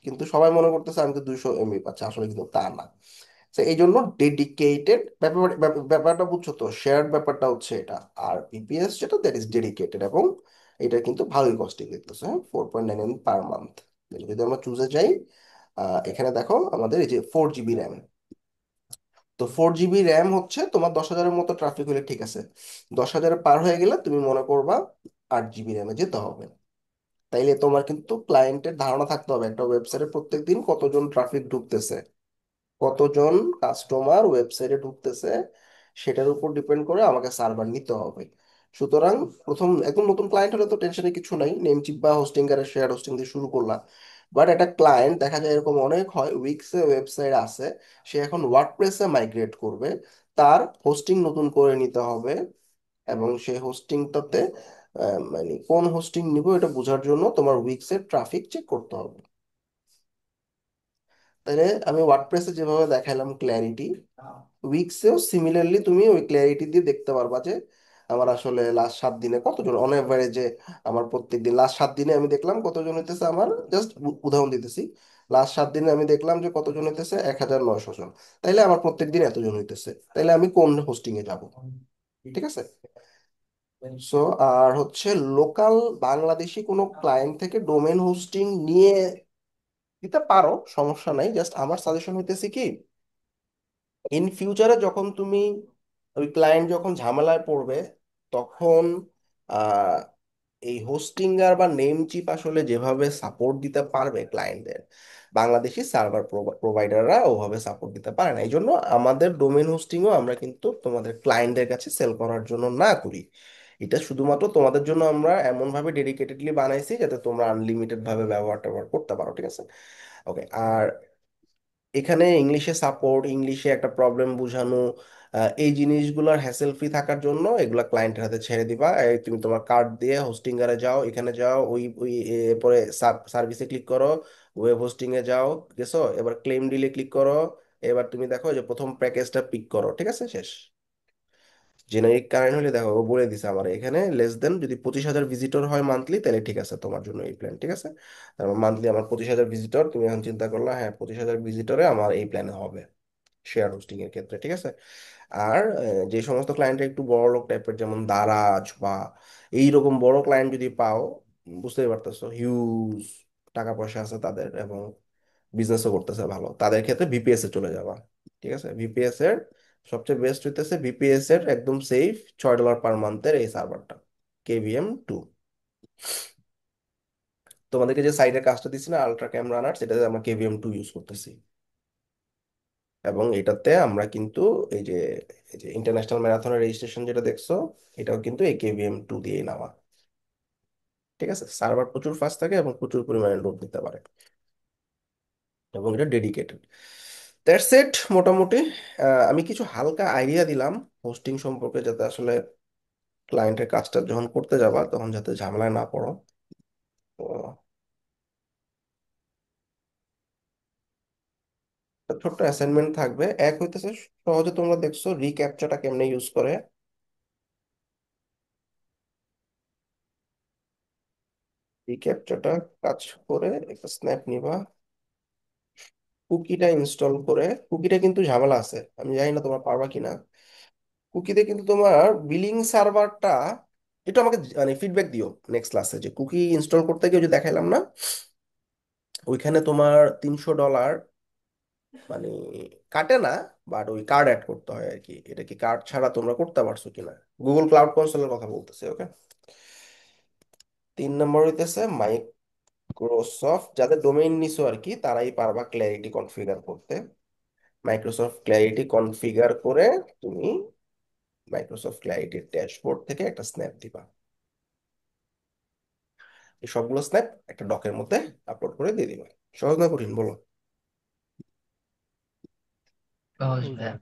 D: কিন্তু সবাই মনে করতেছে আমি তো 200 MB পাচ্ছি, আসলে কিন্তু তা না। তো এই জন্য ডেডিকেটেড ব্যাপারটা বুঝছো তো, শেয়ার্ড ব্যাপারটা হচ্ছে এটা। আর বিপিএস যেটা, দ্যাট ইজ ডেডিকেটেড, এবং এটা কিন্তু ভালোই কস্টিং দেখতেছে, হ্যাঁ, 4.99 পার মান্থ। যদি আমরা চুজে যাই, এখানে দেখো আমাদের এই যে 4 GB র্যাম। তো 4 GB র্যাম হচ্ছে তোমার 10,000-এর মতো ট্রাফিক হলে ঠিক আছে, 10,000 পার হয়ে গেলে তুমি মনে করবা 8 GB র্যামে যেতে হবে। তাইলে তোমার কিন্তু ক্লায়েন্টের ধারণা থাকতে হবে একটা ওয়েবসাইটে প্রত্যেকদিন কতজন ট্রাফিক ঢুকতেছে, কতজন কাস্টমার ওয়েবসাইটে ঢুকতেছে, সেটার উপর ডিপেন্ড করে আমাকে সার্ভার নিতে হবে। সুতরাং প্রথম একদম নতুন ক্লায়েন্ট হলে তো টেনশনের কিছু নাই, নেমচিপ বা হোস্টিঙ্গারের শেয়ার হোস্টিং দিয়ে শুরু করলাম। বাট একটা ক্লায়েন্ট দেখা যায় এরকম অনেক হয়, উইক্সে ওয়েবসাইট আছে, সে এখন ওয়ার্ডপ্রেসে মাইগ্রেট করবে, তার হোস্টিং নতুন করে নিতে হবে, এবং সেই হোস্টিংটাতে মানে কোন হোস্টিং নিব এটা বোঝার জন্য তোমার উইক্সের ট্রাফিক চেক করতে হবে। তাহলে আমি ওয়ার্ডপ্রেসে যেভাবে দেখালাম ক্ল্যারিটি, উইক্সেও সিমিলারলি তুমি ওই ক্ল্যারিটি দিয়ে দেখতে পারবা যে আমার আসলে লাস্ট 7 দিনে কতজন অন অ্যাভারেজে, আমার প্রত্যেক দিন লাস্ট 7 দিনে আমি দেখলাম কতজন হইতেছে, আমার জাস্ট উদাহরণ দিতেছি, লাস্ট 7 দিনে আমি দেখলাম যে কতজন হইতেছে 1,900 জন। তাইলে আমার প্রত্যেক দিন এতজন হইতেছে, তাইলে আমি কোন হোস্টিং এ যাব, ঠিক আছে? সো আর হচ্ছে লোকাল বাংলাদেশি কোনো ক্লায়েন্ট থেকে ডোমেন হোস্টিং নিয়ে দিতে পারো, সমস্যা নাই। জাস্ট আমার সাজেশন হইতেছে কি, ইন ফিউচারে যখন তুমি ওই ক্লায়েন্ট যখন ঝামেলায় পড়বে, তখন এই হোস্টিঙ্গার বা নেম চিপ আসলে যেভাবে সাপোর্ট দিতে পারবে ক্লায়েন্টদের, বাংলাদেশি সার্ভার প্রোভাইডাররা ওভাবে সাপোর্ট দিতে পারে না। এই জন্য আমাদের ডোমেন হোস্টিংও আমরা কিন্তু তোমাদের ক্লায়েন্টদের কাছে সেল করার জন্য না করি। এটা শুধুমাত্র তোমাদের জন্য আমরা এমন ভাবে ডেডিকেটেডলি বানাইছি যাতে তোমরা আনলিমিটেড ভাবে ব্যবহার ট্যাবহার করতে পারো, ঠিক আছে? ওকে। আর এখানে ইংলিশে সাপোর্ট, ইংলিশে একটা প্রবলেম বোঝানো, এই জিনিসগুলোর হ্যাসেল ফ্রি থাকার জন্য এগুলা ক্লায়েন্টের হাতে ছেড়ে দিবা। এই তুমি তোমার কার্ড দিয়ে হোস্টিঙ্গারে যাও, এখানে যাও, ওই ওই এরপরে সার্ভিসে ক্লিক করো, ওয়েব হোস্টিং এ যাও, গেছো, এবার ক্লেম ডিলে ক্লিক করো। এবার তুমি দেখো যে প্রথম প্যাকেজটা পিক করো, ঠিক আছে, শেষ। জেনারিক কারেন্ট হলে দেখো ও বলে দিছে আমার এখানে লেস দেন যদি 25,000 ভিজিটর হয় মান্থলি, তাহলে ঠিক আছে তোমার জন্য এই প্ল্যান, ঠিক আছে। তারপর মান্থলি আমার 25,000 ভিজিটর, তুমি এখন চিন্তা করলা হ্যাঁ 25,000 ভিজিটরে আমার এই প্ল্যানে হবে শেয়ার হোস্টিং এর ক্ষেত্রে, ঠিক আছে। আর যে সমস্ত ক্লায়েন্ট একটু বড় লোক টাইপের, যেমন দারাজ বা এইরকম বড় ক্লায়েন্ট যদি পাও, বুঝতেই পারতেছো হিউজ টাকা পয়সা আছে তাদের এবং বিজনেসও করতেছে ভালো, তাদের ক্ষেত্রে ভিপিএস এ চলে যাবা, ঠিক আছে। ভিপিএস এর সবচেয়ে বেস্ট হইতেছে ভিপিএস এর একদম সেফ $6 পার মান্থের এই সার্ভারটা, KVM2। তোমাদেরকে যে সাইডের কাজটা দিচ্ছি না, আলট্রা ক্যাম রানার, সেটাতে আমরা KVM2 ইউজ করতেছি। এবং এটাতে আমরা কিন্তু এই যে ইন্টারন্যাশনাল ম্যারাথনের রেজিস্ট্রেশন যেটা দেখছো, এটাও কিন্তু এই KVM2 দিয়ে নেওয়া, ঠিক আছে। সার্ভার প্রচুর ফাস্ট থাকে এবং প্রচুর পরিমাণে লোড নিতে পারে, এবং এটা ডেডিকেটেড। দ্যাটস ইট মোটামুটি। আমি কিছু হালকা আইডিয়া দিলাম হোস্টিং সম্পর্কে, যাতে আসলে ক্লায়েন্টের কাজটা যখন করতে যাবা তখন যাতে ঝামেলায় না পড়ো। তো একটা ছোট্ট অ্যাসাইনমেন্ট থাকবে। এক হইতেছে, সহজে তোমরা দেখছো রিক্যাপচাটা কেমনে ইউজ করে। রিক্যাপচাটা কাজ করে একটা স্ন্যাপ নিবা, কুকিটা ইনস্টল করে। কুকিটা কিন্তু ঝামেলা আছে, আমি জানি না তোমার পারবা কিনা। কুকিতে কিন্তু তোমার বিলিং সার্ভারটা, এটা আমাকে মানে ফিডব্যাক দিও নেক্সট ক্লাসে, যে কুকি ইনস্টল করতে গিয়ে যে দেখাইলাম না, ওইখানে তোমার $300 মানে কাটে না, বাট ওই কার্ড অ্যাড করতে হয় আর কি। এটা কি কার্ড ছাড়া তোমরা করতে পারছো কিনা? গুগল ক্লাউড কনসোলের কথা বলতেছে, ওকে। 3 নম্বর হইতেছে মাইক্রোসফট, যাদের ডোমেইন নিছো আর কি, তারাই পারবা ক্ল্যারিটি কনফিগার করতে। মাইক্রোসফট ক্ল্যারিটি কনফিগার করে তুমি মাইক্রোসফট ক্ল্যারিটির ড্যাশবোর্ড থেকে একটা স্ন্যাপ দিবা। এই সবগুলো স্ন্যাপ একটা ডকের মধ্যে আপলোড করে দিয়ে দিবা। সহজ না কঠিন বলো?
E: সহজ ভাইয়া।